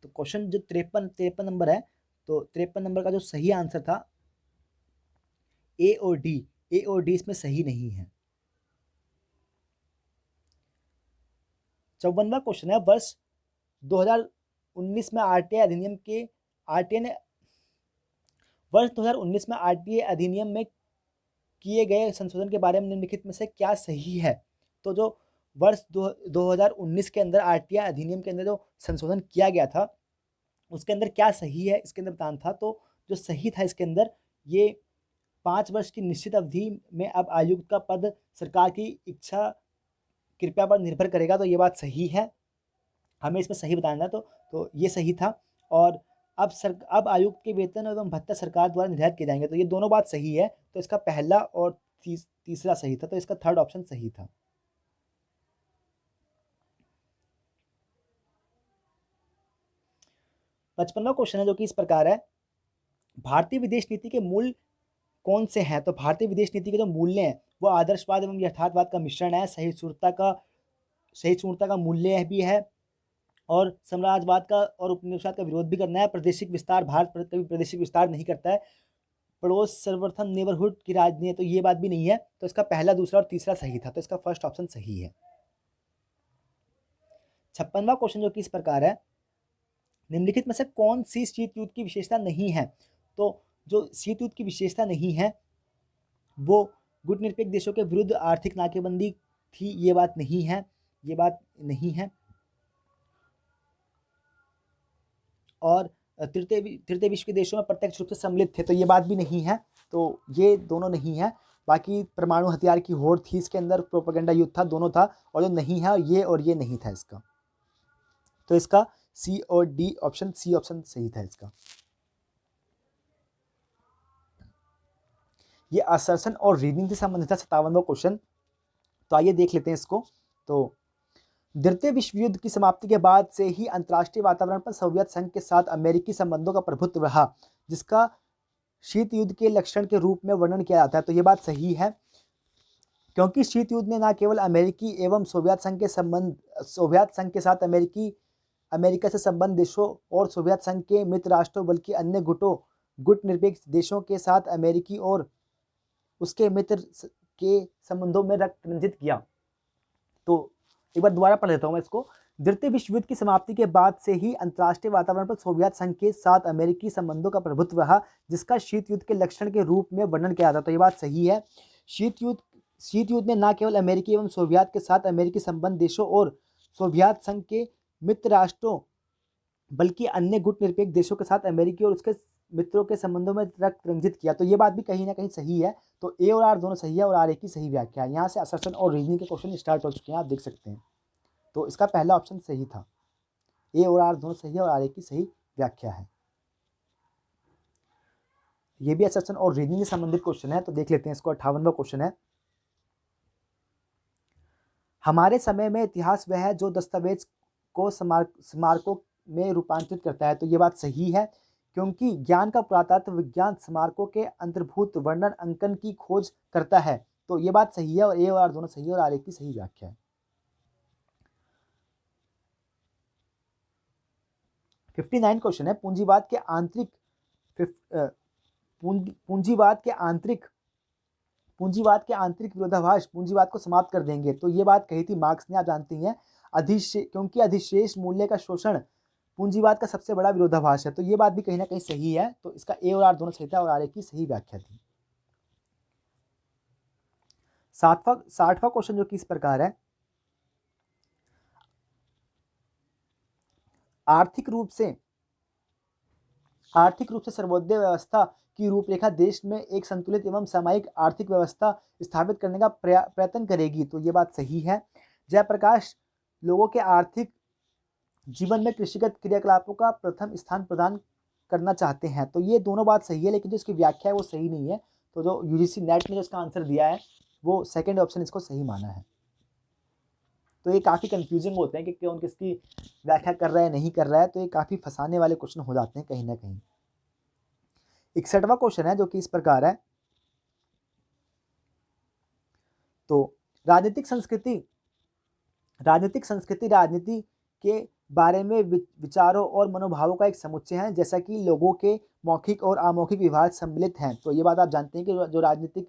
तो क्वेश्चन जो 53 नंबर है, तो 53 नंबर का जो सही आंसर था ए और डी इसमें सही नहीं है। 54वां क्वेश्चन है, वर्ष 2019 में वर्ष 2019 में आरटीए अधिनियम में किए गए संशोधन के बारे में निम्नलिखित में से क्या सही है। तो जो वर्ष 2019 के अंदर आरटीए अधिनियम के अंदर जो संशोधन किया गया था उसके अंदर क्या सही है, इसके अंदर बताना था। तो जो सही था इसके अंदर, ये 5 वर्ष की निश्चित अवधि में अब आयुक्त का पद सरकार की इच्छा कृपया पर निर्भर करेगा, तो ये बात सही है, हमें इसमें सही बताना है। तो ये सही था। और अब आयुक्त के वेतन एवं भत्ता सरकार द्वारा निर्धारित किए जाएंगे, तो ये दोनों बात सही है, तो इसका पहला और तीसरा सही था, तो इसका थर्ड ऑप्शन सही था। पचपनवा क्वेश्चन है जो कि इस प्रकार है, भारतीय विदेश नीति के मूल कौन से हैं। तो भारतीय विदेश नीति के जो मूल्य हैं वो आदर्शवाद एवं यथार्थवाद का मिश्रण है, सहिष्णुता का मूल्य भी है, और साम्राज्यवाद का और उपनिवेशवाद का विरोध भी करना है, प्रादेशिक विस्तार, भारत कभी प्रादेशिक विस्तार नहीं करता है, पड़ोस सर्वप्रथम नेबरहुड की राजनीति है, तो ये बात भी नहीं है, तो इसका पहला, दूसरा और तीसरा सही था, तो इसका फर्स्ट ऑप्शन सही है। 56वां क्वेश्चन जो कि इस प्रकार है, निम्नलिखित में से कौन सी शीत युद्ध की विशेषता नहीं है। तो जो शीत युद्ध की विशेषता नहीं है वो गुटनिरपेक्ष देशों के विरुद्ध आर्थिक नाकेबंदी थी, ये बात नहीं है, ये बात नहीं है। और तृतीय विश्व के देशों में प्रत्यक्ष रूप से सम्मिलित थे, तो ये बात भी नहीं है, तो ये दोनों नहीं है। बाकी परमाणु हथियार की होड़ थी इसके अंदर, प्रोपेगेंडा युद्ध था, दोनों था, और जो नहीं है और ये नहीं था इसका। तो इसका सी और डी ऑप्शन, सी ऑप्शन सही था इसका। ये असर्शन और रीजनिंग से संबंधित था 57वां क्वेश्चन। तो आइए देख लेते हैं इसको। तो द्वितीय विश्व युद्ध की समाप्ति के बाद से ही अंतर्राष्ट्रीय वातावरण पर सोवियत संघ के साथ अमेरिकी संबंधों का प्रभुत्व रहा, जिसका शीत युद्ध के लक्षण के रूप में वर्णन किया जाता है। तो ये बात सही है, क्योंकि शीत युद्ध ने न केवल अमेरिकी एवं सोवियत संघ के साथ अमेरिका से संबंध देशों और सोवियत संघ के मित्र राष्ट्रों, बल्कि अन्य गुट निरपेक्ष देशों के साथ अमेरिकी और उसके मित्र के संबंधों में रक्त रंजित किया। तो एक बार दोबारा पढ़ लेता हूं मैं इसको। द्वितीय विश्व युद्ध की समाप्ति के बाद से ही अंतर्राष्ट्रीय वातावरण पर सोवियत संघ के साथ अमेरिकी संबंधों का प्रभुत्व रहा, जिसका शीत युद्ध के लक्षण के रूप में वर्णन किया जाता है। तो ये बात सही है। शीत युद्ध में न केवल अमेरिकी एवं सोवियत के साथ अमेरिकी संबंध देशों और सोवियत संघ के मित्र राष्ट्रों, बल्कि अन्य गुट निरपेक्ष देशों के साथ अमेरिकी और उसके मित्रों के संबंधों में रक्त रंजित किया। तो ये बात भी कहीं ना कहीं सही है। तो ए और आर दोनों सही है और आर ए की सही व्याख्या है। यहाँ से असर्शन और रीजनिंग के क्वेश्चन स्टार्ट हो चुके हैं, आप देख सकते हैं। तो इसका पहला ऑप्शन सही था, ए और आर दोनों सही है और आर ए की सही व्याख्या है। ये भी असर्शन और रीजनिंग से संबंधित क्वेश्चन है, तो देख लेते हैं इसको। 58वां क्वेश्चन है, हमारे समय में इतिहास वह है जो दस्तावेज को स्मारकों में रूपांतरित करता है। तो ये बात सही है, क्योंकि ज्ञान का पुरातत्व विज्ञान स्मारकों के अंतर्भूत वर्णन अंकन की खोज करता है। तो ये बात सही है और ए और आर दोनों सही है और आर ए की सही व्याख्या है। 59 क्वेश्चन है, पूंजीवाद के आंतरिक विरोधाभास पूंजीवाद को समाप्त कर देंगे। तो ये बात कही थी मार्क्स ने, आप जानती हैं। क्योंकि अधिशेष मूल्य का शोषण पूंजीवाद का सबसे बड़ा विरोधाभास है। तो ये बात भी कहीं ना कहीं सही है। तो इसका ए और आर दोनों सही था और आर ए की सही व्याख्या थी। 60वां क्वेश्चन जो कि इस प्रकार है, आर्थिक रूप से सर्वोदय व्यवस्था की रूपरेखा देश में एक संतुलित एवं सामायिक आर्थिक व्यवस्था स्थापित करने का प्रयत्न करेगी। तो ये बात सही है। जयप्रकाश लोगों के आर्थिक जीवन में कृषिगत क्रियाकलापों का प्रथम स्थान प्रदान करना चाहते हैं। तो ये दोनों बात सही है, लेकिन जो इसकी व्याख्या है वो सही नहीं है। तो जो यूजीसी नेट ने जो इसका आंसर दिया है वो सेकंड ऑप्शन इसको सही माना है। तो ये काफ़ी कंफ्यूजिंग होते हैं कि कौन किसकी व्याख्या कर रहा है नहीं कर रहा है। तो ये काफ़ी फंसाने वाले क्वेश्चन हो जाते हैं कहीं ना कहीं। 61वां क्वेश्चन है जो कि इस प्रकार है, तो राजनीतिक संस्कृति राजनीति के बारे में विचारों और मनोभावों का एक समुच्चय है, जैसा कि लोगों के मौखिक और अमौखिक विभाग सम्मिलित हैं। तो ये बात आप जानते हैं कि जो राजनीतिक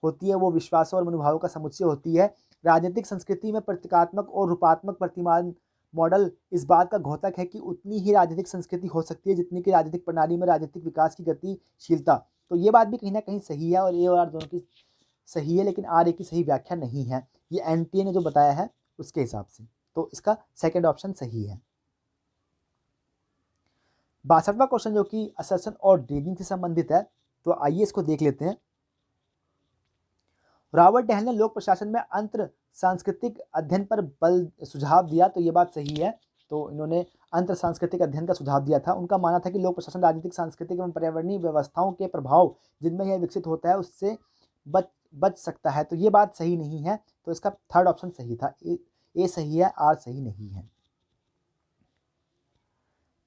होती है वो विश्वासों और मनोभावों का समुच्चय होती है। राजनीतिक संस्कृति में प्रतीकात्मक और रूपात्मक प्रतिमान मॉडल इस बात का घोतक है कि उतनी ही राजनीतिक संस्कृति हो सकती है जितनी कि राजनीतिक प्रणाली में राजनीतिक विकास की गतिशीलता। तो ये बात भी कहीं ना कहीं सही है और ए और आर दोनों की सही है, लेकिन आर ए की सही व्याख्या नहीं है। ये एनटीए ने जो बताया है उसके हिसाब से। तो इसका सेकंड ऑप्शन सही है। 62वां क्वेश्चन जो कि असर्शन और रीजनिंग से संबंधित है, तो आइए इसको देख लेते हैं। रॉबर्ट डहल ने लोक प्रशासन में अंतर सांस्कृतिक अध्ययन पर बल सुझाव दिया। तो ये बात सही है। तो इन्होंने अंतर सांस्कृतिक अध्ययन का सुझाव दिया था। उनका मानना था कि लोक प्रशासन राजनीतिक, सांस्कृतिक एवं पर्यावरणीय व्यवस्थाओं के प्रभाव जिनमें यह विकसित होता है उससे बच सकता है। तो ये बात सही नहीं है। तो इसका थर्ड ऑप्शन सही था। ए सही है, आर सही नहीं है।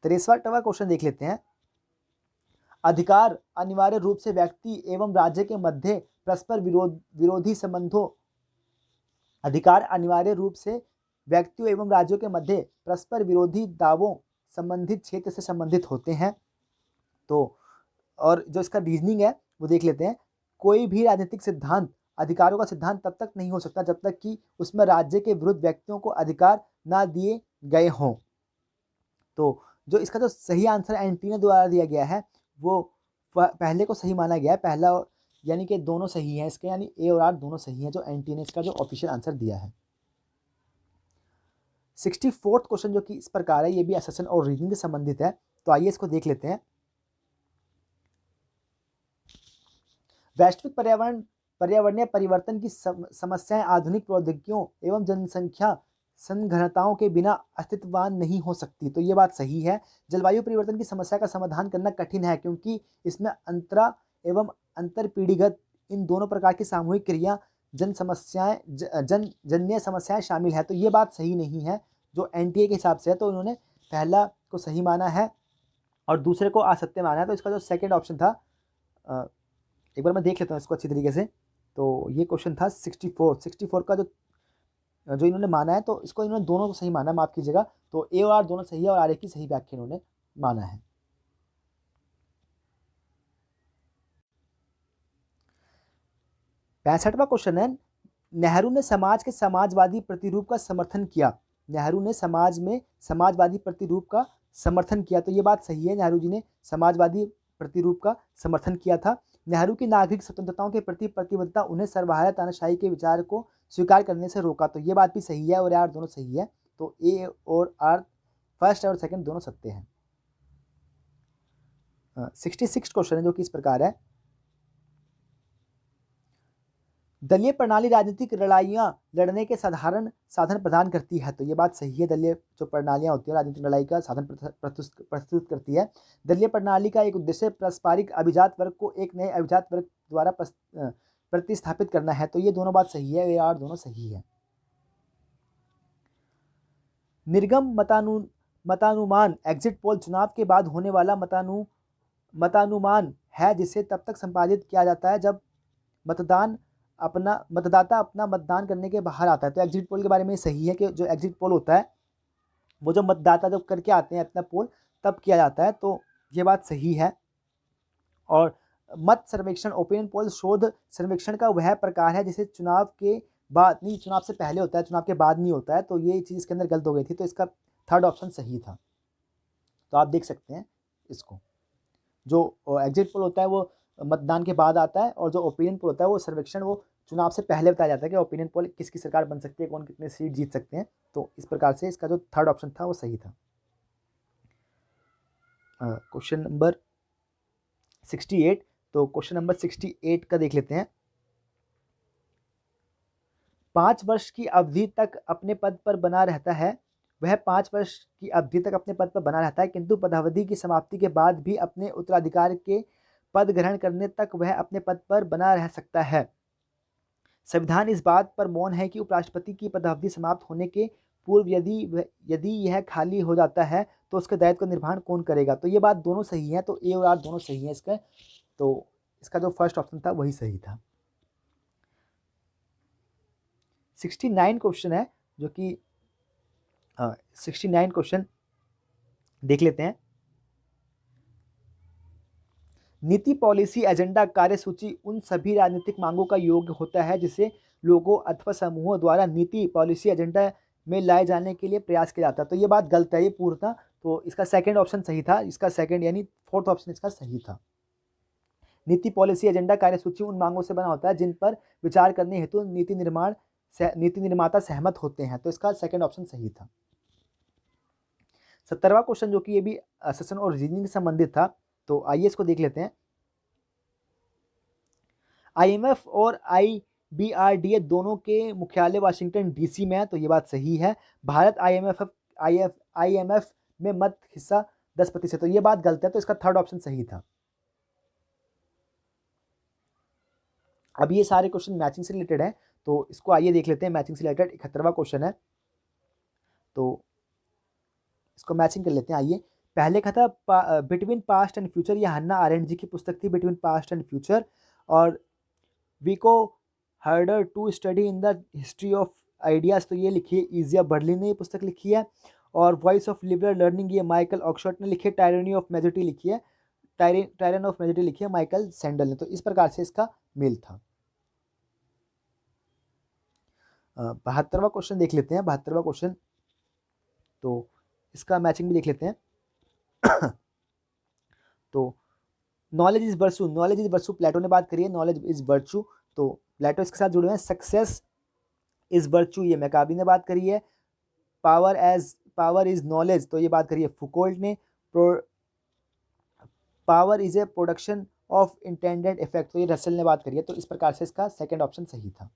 63वां क्वेश्चन देख लेते हैं। अधिकार अनिवार्य रूप से व्यक्ति एवं राज्य के मध्य परस्पर विरोधी संबंधों अधिकार अनिवार्य रूप से व्यक्तियों एवं राज्यों के मध्य परस्पर विरोधी दावों संबंधित क्षेत्र से संबंधित होते हैं। तो और जो इसका रीजनिंग है वो देख लेते हैं। कोई भी राजनीतिक सिद्धांत अधिकारों का सिद्धांत तब तक नहीं हो सकता जब तक कि उसमें राज्य के विरुद्ध व्यक्तियों को अधिकार ना दिए गए हों। तो जो इसका जो सही आंसर एंटीना द्वारा दिया गया है वो पहले को सही माना गया है। पहला यानी कि दोनों सही हैं इसके, यानी ए और आर दोनों सही हैं जो एंटी ने इसका जो ऑफिशियल आंसर दिया है। 64वां क्वेश्चन जो कि इस प्रकार है, ये भी असर्शन और रीजनिंग से संबंधित है। तो आइए इसको देख लेते हैं। वैश्विक पर्यावरणीय परिवर्तन की समस्याएं आधुनिक प्रौद्योगिकियों एवं जनसंख्या संघनताओं के बिना अस्तित्ववान नहीं हो सकती। तो ये बात सही है। जलवायु परिवर्तन की समस्या का समाधान करना कठिन है क्योंकि इसमें अंतरा एवं अंतरपीढ़ीगत इन दोनों प्रकार की सामूहिक क्रिया जन्य समस्याएं शामिल है। तो ये बात सही नहीं है जो एनटीए के हिसाब से है। तो उन्होंने पहला को सही माना है और दूसरे को असत्य माना है। तो इसका जो सेकंड ऑप्शन था, एक बार मैं देख लेता हूँ इसको अच्छी तरीके से। तो ये क्वेश्चन था 64 का जो इन्होंने माना है, तो इसको इन्होंने दोनों को सही माना, माफ कीजिएगा। तो ए और आर दोनों सही है और आर ए की सही व्याख्या इन्होंने माना है। 65वां क्वेश्चन है, नेहरू ने समाज के समाजवादी प्रतिरूप का समर्थन किया। नेहरू ने समाज में समाजवादी प्रतिरूप का समर्थन किया। तो ये बात सही है, नेहरू जी ने समाजवादी प्रतिरूप का समर्थन किया था। नेहरू की नागरिक स्वतंत्रताओं के प्रति प्रतिबद्धता उन्हें सर्वहारा तानाशाही के विचार को स्वीकार करने से रोका। तो ये बात भी सही है और आर दोनों सही है। तो ए और आर फर्स्ट और सेकंड दोनों सत्य हैं। 66 क्वेश्चन है जो कि इस प्रकार है, दलीय प्रणाली राजनीतिक लड़ाइयाँ लड़ने के साधारण साधन प्रदान करती है। तो ये बात सही है, दलीय जो प्रणालियाँ होती हैं राजनीतिक लड़ाई का साधन प्रस्तुत करती है। दलीय प्रणाली का एक उद्देश्य पारस्परिक अभिजात वर्ग को एक नए अभिजात वर्ग द्वारा प्रतिस्थापित करना है। तो ये दोनों बात सही है, ये आर दोनों सही है। निर्गम मतानुमान एग्जिट पोल चुनाव के बाद होने वाला मतानुमान है जिसे तब तक संपादित किया जाता है जब मतदाता अपना मतदान करने के बाहर आता है। तो एग्जिट पोल के बारे में सही है कि जो एग्जिट पोल होता है वो जो मतदाता जब करके आते हैं अपना पोल तब किया जाता है। तो ये बात सही है। और मत सर्वेक्षण ओपिनियन पोल शोध सर्वेक्षण का वह प्रकार है जिसे चुनाव के बाद नहीं, चुनाव से पहले होता है, चुनाव के बाद नहीं होता है। तो ये चीज़ इसके अंदर गलत हो गई थी। तो इसका थर्ड ऑप्शन सही था। तो आप देख सकते हैं इसको, जो एग्जिट पोल होता है वो मतदान के बाद आता है और जो ओपिनियन पोल होता है वो सर्वेक्षण वो चुनाव से पहले बताया जाता है कि ओपिनियन पोल किसकी सरकार बन सकती है, कौन कितने सीट जीत सकते हैं। तो इस प्रकार से इसका जो थर्ड ऑप्शन था वो सही था। Question number 68। तो क्वेश्चन नंबर 68 का देख लेते हैं। 5 वर्ष की अवधि तक अपने पद पर बना रहता है। वह 5 वर्ष की अवधि तक अपने पद पर बना रहता है किंतु पदावधि की समाप्ति के बाद भी अपने उत्तराधिकार के पद ग्रहण करने तक वह अपने पद पर बना रह सकता है। संविधान इस बात पर मौन है कि उपराष्ट्रपति की पदावधि समाप्त होने के पूर्व यदि यह खाली हो जाता है तो उसके दायित्व का निर्वहन कौन करेगा। तो ये बात दोनों सही है। तो ए और आर दोनों सही है इसका। तो इसका जो फर्स्ट ऑप्शन था वही सही था। 69 क्वेश्चन है जो कि 69 क्वेश्चन देख लेते हैं। नीति पॉलिसी एजेंडा कार्यसूची उन सभी राजनीतिक मांगों का योग्य होता है जिसे लोगों अथवा समूहों द्वारा नीति पॉलिसी एजेंडा में लाए जाने के लिए प्रयास किया जाता है। तो ये बात गलत है, ये पूर्णतः। तो इसका सेकंड ऑप्शन सही था, इसका सेकंड यानी फोर्थ ऑप्शन इसका सही था। नीति पॉलिसी एजेंडा कार्यसूची उन मांगों से बना होता है जिन पर विचार करने हेतु नीति निर्माता सहमत होते हैं। तो इसका सेकंड ऑप्शन सही था। 70वां क्वेश्चन जो कि ये भी सेशन और रीजनिंग से संबंधित था। तो आइए इसको देख लेते हैं। आईएमएफ और आईबीआरडीए दोनों के मुख्यालय वाशिंगटन डीसी में है। तो ये बात सही है। भारत आईएमएफ में मत हिस्सा 10%। तो ये बात गलत है। तो इसका थर्ड ऑप्शन सही था। अब ये सारे क्वेश्चन मैचिंग से रिलेटेड है। तो इसको आइए देख लेते हैं। मैचिंग से रिलेटेड 71वां क्वेश्चन है। तो इसको मैचिंग कर लेते हैं। आइए, पहले का था बिटवीन पास्ट एंड फ्यूचर। ये हन्ना आरेंट जी की पुस्तक थी, बिटवीन पास्ट एंड फ्यूचर। और Vico Herder to study in the history of ideas, तो ये लिखी है इजिया बर्लिन ने ये पुस्तक लिखी है। और वॉइस ऑफ लिबरल लर्निंग ये माइकल ऑक्सफोर्ड ने लिखी है। टायरनी ऑफ मेजोरिटी लिखी है टायरन ऑफ मेजोरिटी लिखी है माइकल सैंडल ने। तो इस प्रकार से इसका मेल था। 72वां क्वेश्चन देख लेते हैं। 72वां क्वेश्चन, तो इसका मैचिंग भी देख लेते हैं। तो नॉलेज इज वर्चू प्लेटो ने बात करी है। नॉलेज इज वर्चू, तो प्लेटो इसके साथ जुड़े हैं। सक्सेस इज वर्चू, ये मैकाबी ने बात करी है। पावर इज नॉलेज, तो ये बात करी है फुकोल्ट ने। Power is a production of intended effect, तो ये रसेल ने बात करी है, तो इस प्रकार से इसका सेकंड ऑप्शन सही था।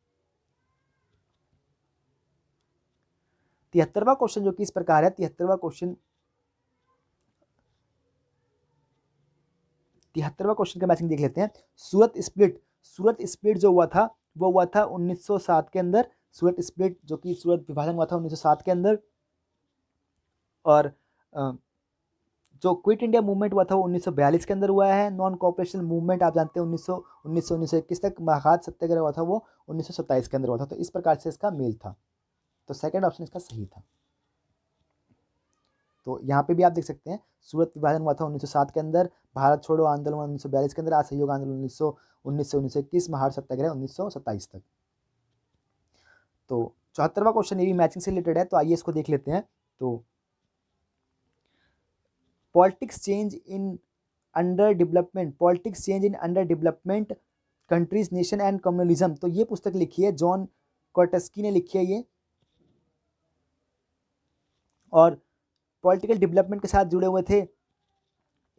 73वां क्वेश्चन जो कि इस प्रकार है, 73वां क्वेश्चन का मैचिंग देख लेते हैं। सूरत स्प्लिट जो हुआ था वो हुआ था 1907 के अंदर। सूरत स्प्लिट जो कि सूरत विभाजन हुआ था 1907 के अंदर। और जो क्विट इंडिया मूवमेंट हुआ था वो 1942 के अंदर हुआ है। नॉन कॉपरेशन मूवमेंट आप जानते हैं 1921 तक महागात सत्याग्रह हुआ था वो 1927 के अंदर हुआ था। तो इस प्रकार से इसका मेल था, तो सेकंड ऑप्शन इसका सही था। तो यहाँ पे भी आप देख सकते हैं सूरत विभाजन हुआ था 1907 के अंदर, भारत छोड़ो आंदोलन 1942 के अंदर, असहयोग आंदोलन 1921, महार सत्याग्रह 1927 तक। तो 74वां क्वेश्चन ये भी मैचिंग से रिलेटेड है, तो आइए इसको देख लेते हैं। तो politics change in under development countries nation and communalism, तो ये पुस्तक लिखी है जॉन कोटेस्की ने लिखी है ये। और पॉलिटिकल डेवलपमेंट के साथ जुड़े हुए थे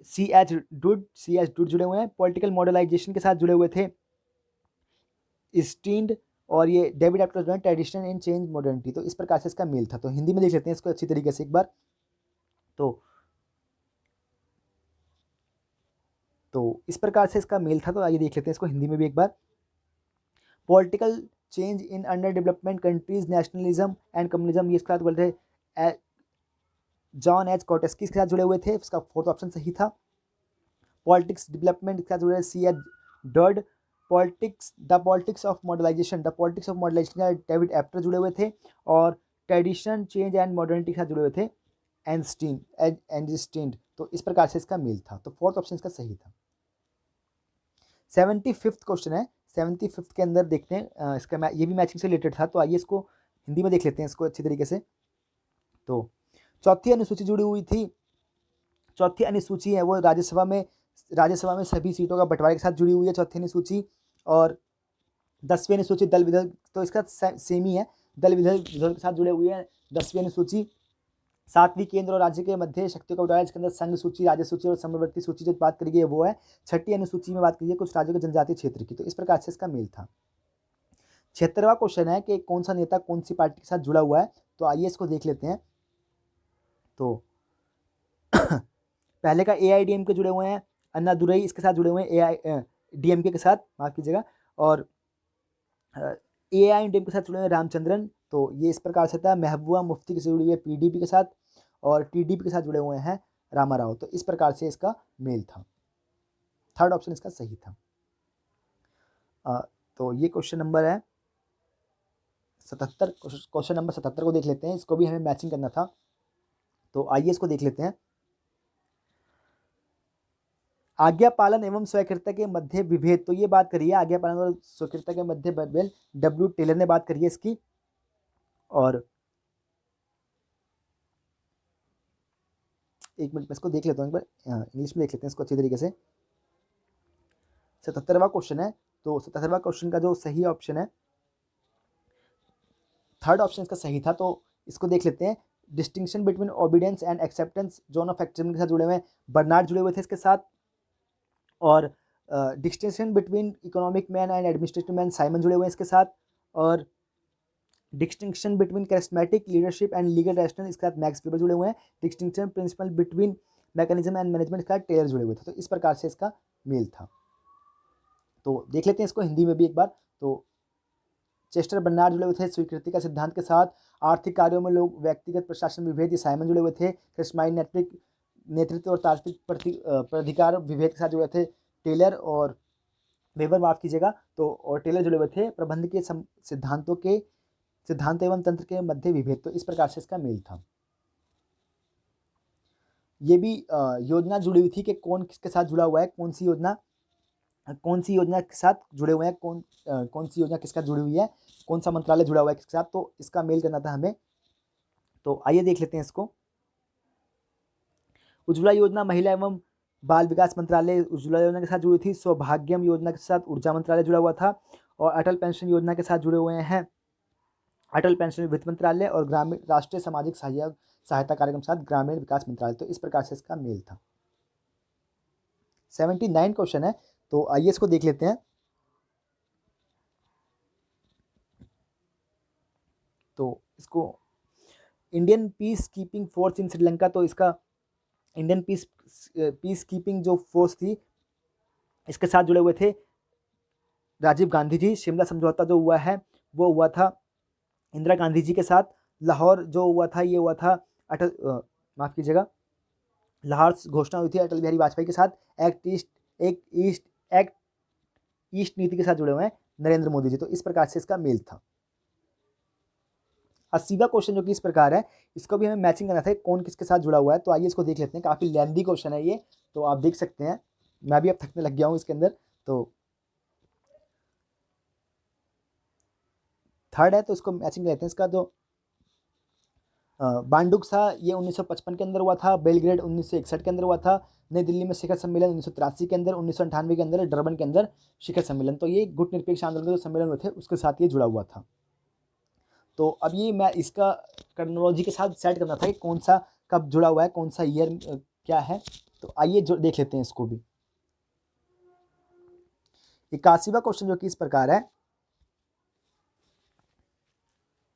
C.H. डुड जुड़े हुए हैं। पॉलिटिकल मॉडर्नाइजेशन के साथ जुड़े हुए थे स्टीन्ड, और ये डेविड एप्टल जो है ट्रेडिशन इन चेंज मॉडर्निटी, तो इस प्रकार से इसका मेल था। तो हिंदी में देख लेते हैं इसको अच्छी तरीके से एक बार। तो इस प्रकार से इसका मेल था, तो आइए देख लेते हैं इसको हिंदी में भी एक बार। Political change in under development countries nationalism and communism, ये इसके साथ बोलते हैं जॉन एच कोटेस्की के साथ जुड़े हुए थे, इसका फोर्थ ऑप्शन सही था। पॉलिटिक्स डेवलपमेंट के साथ जुड़े हुए C.H. डर्ड। The politics of modernisation David Apter जुड़े हुए थे। और ट्रेडिशन चेंज एंड मॉडर्निटी के साथ जुड़े हुए थे एंजिस्टीन, तो इस प्रकार से इसका मेल था, तो फोर्थ ऑप्शन इसका सही था। 75th क्वेश्चन है, 75th के अंदर देखते हैं इसका ये भी मैचिंग से रिलेटेड था, तो आइए इसको हिंदी में देख लेते हैं इसको अच्छी तरीके से। तो चौथी अनुसूची जुड़ी हुई थी, चौथी अनुसूची है वो राज्यसभा में सभी सीटों का बंटवारे के साथ जुड़ी हुई है चौथी अनुसूची। और 10वीं अनुसूची दल विधल, तो इसका सेम ही है, दल विधल के साथ जुड़े हुए हैं 10वीं अनुसूची। 7वीं केंद्र और राज्य के मध्य शक्तियों का बंटवारा, जिसके अंदर संघ सूची, राज्य सूची और समवर्ती सूची जो बात करी गई है वो है। 6ठी अनुसूची में बात करिए कुछ राज्यों के जनजातीय क्षेत्र की, तो इस प्रकार से इसका मेल था। 76वां क्वेश्चन है कि कौन सा नेता कौन सी पार्टी के साथ जुड़ा हुआ है, तो आइए इसको देख लेते हैं। तो पहले का AIDMK के जुड़े हुए हैं, अन्नादुरई इसके साथ जुड़े हुए हैं DMK के साथ, माफ कीजिएगा। और AIMDM के साथ जुड़े हुए हैं रामचंद्रन, तो ये इस प्रकार से था। महबूबा मुफ्ती से जुड़ी हुई है PDP के साथ, और TDP के साथ जुड़े हुए हैं रामाराव, तो इस प्रकार से इसका मेल था। थर्ड ऑप्शन इसका सही था। तो ये क्वेश्चन नंबर है 77, क्वेश्चन नंबर 77 को देख लेते हैं, इसको भी हमें मैचिंग करना था, तो आइए इसको देख लेते हैं। आज्ञा पालन एवं स्वयंकृता के मध्य विभेद, तो ये बात करिए आज्ञा पालन और स्वयंकृता के मध्य विभेद, W. टेलर ने बात करी है इसकी। और एक मिनट में इसको देख लेता हूँ एक बार, इंग्लिश में देख लेते हैं इसको अच्छी तरीके से। 77वां क्वेश्चन है, तो 77वां क्वेश्चन का जो सही ऑप्शन है, थर्ड ऑप्शन इसका सही था, तो इसको देख लेते हैं। Distinction between obedience and acceptance, John of actual के साथ जुड़े हुए हैं, बर्नार्ड जुड़े हुए थे इसके साथ। और distinction between economic man and administrative man, Simon जुड़े हुए हैं इसके साथ। और distinction between charismatic leadership and legal rational, इसके साथ मैक्स वेबर जुड़े हुए हैं। Distinction principle between mechanism and management, इसके साथ टेलर जुड़े हुए थे, तो इस प्रकार से इसका मेल था। तो देख लेते हैं इसको हिंदी में भी एक बार। तो चेस्टर बर्नार्ड जुड़े हुए थे स्वीकृति का सिद्धांत के साथ। आर्थिक कार्यों में लोग व्यक्तिगत प्रशासन विभेद, ये साइमन जुड़े हुए थे। करिश्माई नेतृत्व और तार्किक प्राधिकार विभेद के साथ जुड़े थे टेलर और वेबर, माफ कीजिएगा। तो और टेलर जुड़े हुए थे प्रबंध के सिद्धांत एवं तंत्र के मध्य विभेद, तो इस प्रकार से इसका मेल था। ये भी योजना जुड़ी हुई थी कि कौन किसके साथ जुड़ा हुआ है, कौन सी योजना के साथ जुड़े हुए हैं, कौन सी योजना किसका जुड़ी हुई है, कौन सा मंत्रालय जुड़ा हुआ है किसके साथ, तो इसका मेल करना था हमें। तो आइए देख लेते हैं इसको। उज्ज्वला योजना महिला एवं बाल विकास मंत्रालय उज्ज्वला योजना के साथ जुड़ी थी। सौभाग्यम योजना के साथ ऊर्जा मंत्रालय जुड़ा हुआ था। और अटल पेंशन योजना के साथ जुड़े हुए हैं अटल पेंशन वित्त मंत्रालय और ग्रामीण राष्ट्रीय सामाजिक सहायता कार्यक्रम के साथ ग्रामीण विकास मंत्रालय, तो इस प्रकार से इसका मेल था। 79 क्वेश्चन है, तो आइए इसको देख लेते हैं। तो इसको Indian peace keeping force in Sri Lanka, तो इसका इंडियन पीस कीपिंग जो फोर्स थी इसके साथ जुड़े हुए थे राजीव गांधी जी। शिमला समझौता जो हुआ है वो हुआ था इंदिरा गांधी जी के साथ। लाहौर जो हुआ था ये हुआ था अटल माफ़ कीजिएगा, लाहौर घोषणा हुई थी अटल बिहारी वाजपेयी के साथ। एक्ट ईस्ट नीति के साथ जुड़े हुए हैं नरेंद्र मोदी जी। तो इस प्रकार से इसका मेल था। 80वां क्वेश्चन जो कि इस प्रकार है, इसको भी हमें मैचिंग करना था कौन किसके साथ जुड़ा हुआ है। तो आइए इसको देख लेते हैं। काफ़ी लेंथी क्वेश्चन है ये, तो आप देख सकते हैं, मैं भी अब थकने लग गया हूँ इसके अंदर। तो थर्ड है, तो इसको मैचिंग लेते हैं। इसका जो बांडुक था ये 1955 के अंदर हुआ था, बेलग्रेड 1961 के अंदर हुआ था, नई दिल्ली में शिखर सम्मेलन 1983 के अंदर, 1998 के अंदर डरबन के अंदर शिखर सम्मेलन। तो ये गुट निरपेक्ष आंदोलन के जो सम्मेलन हुए थे उसके साथ ये जुड़ा हुआ था। तो अब ये मैं इसका क्रॉनोलॉजी के साथ सेट करना था कि कौन सा कब जुड़ा हुआ है, कौन सा ईयर क्या है। तो आइए जो देख लेते हैं इसको भी। 81वां क्वेश्चन जो कि इस प्रकार है,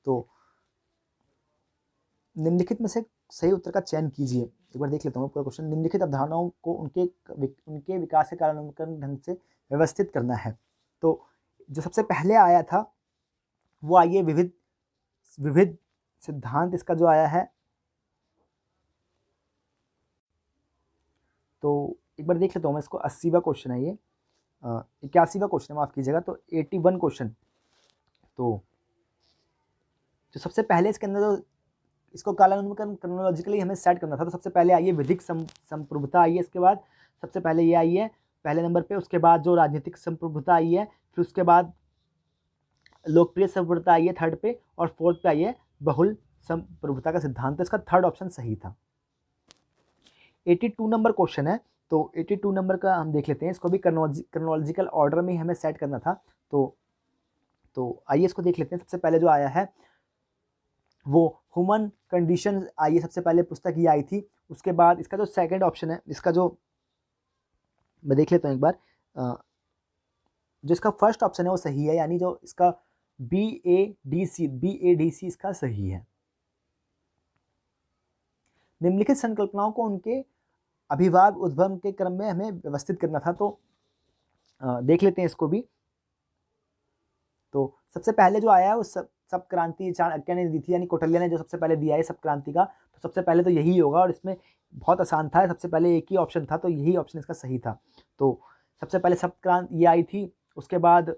तो निम्नलिखित में से सही उत्तर का चयन कीजिए। एक बार देख लेता हूँ पूरा क्वेश्चन। निम्नलिखित अवधारणाओं को उनके विकास के कालानुक्रम ढंग से व्यवस्थित करना है। तो जो सबसे पहले आया था वो आइए विविध सिद्धांत, इसका जो आया है। तो एक बार देख लेता हूँ मैं इसको। 80वां क्वेश्चन है ये, 81वां क्वेश्चन है, माफ़ कीजिएगा। तो 81 क्वेश्चन, तो जो सबसे पहले इसके अंदर जो इसको कालानुक्रम क्रोनोलॉजिकली हमें सेट करना था। तो सबसे पहले आइए विधिक संप्रभुता आई है, इसके बाद सबसे पहले ये आई है पहले नंबर पे। उसके बाद जो राजनीतिक संप्रभुता आई है, फिर उसके बाद लोकप्रिय संप्रभुता आई है थर्ड पे, और फोर्थ पे आई है बहुल संप्रभुता का सिद्धांत। तो इसका थर्ड ऑप्शन सही था। 82 नंबर क्वेश्चन है, तो 82 नंबर का हम देख लेते हैं। इसको भी क्रोनोलॉजिकल ऑर्डर में हमें सेट करना था। तो आइए इसको देख लेते हैं। सबसे पहले जो आया है वो ह्यूमन कंडीशन आई है, सबसे पहले पुस्तक ये आई थी। उसके बाद इसका जो सेकंड ऑप्शन है, इसका जो मैं देख लेता हूँ एक बार, जो इसका फर्स्ट ऑप्शन है वो सही है, यानी जो इसका BADC इसका सही है। निम्नलिखित संकल्पनाओं को उनके अभिभाव उद्भव के क्रम में हमें व्यवस्थित करना था। तो देख लेते हैं इसको भी। तो सबसे पहले जो आया है वो सब क्रांति चाणक्य ने दी थी, यानी कौटिल्य ने जो सबसे पहले दिया है सब क्रांति का। तो सबसे पहले तो यही होगा, और इसमें बहुत आसान था, सबसे पहले एक ही ऑप्शन था, तो यही ऑप्शन इसका सही था। तो सबसे पहले सब क्रांति ये आई थी। उसके बाद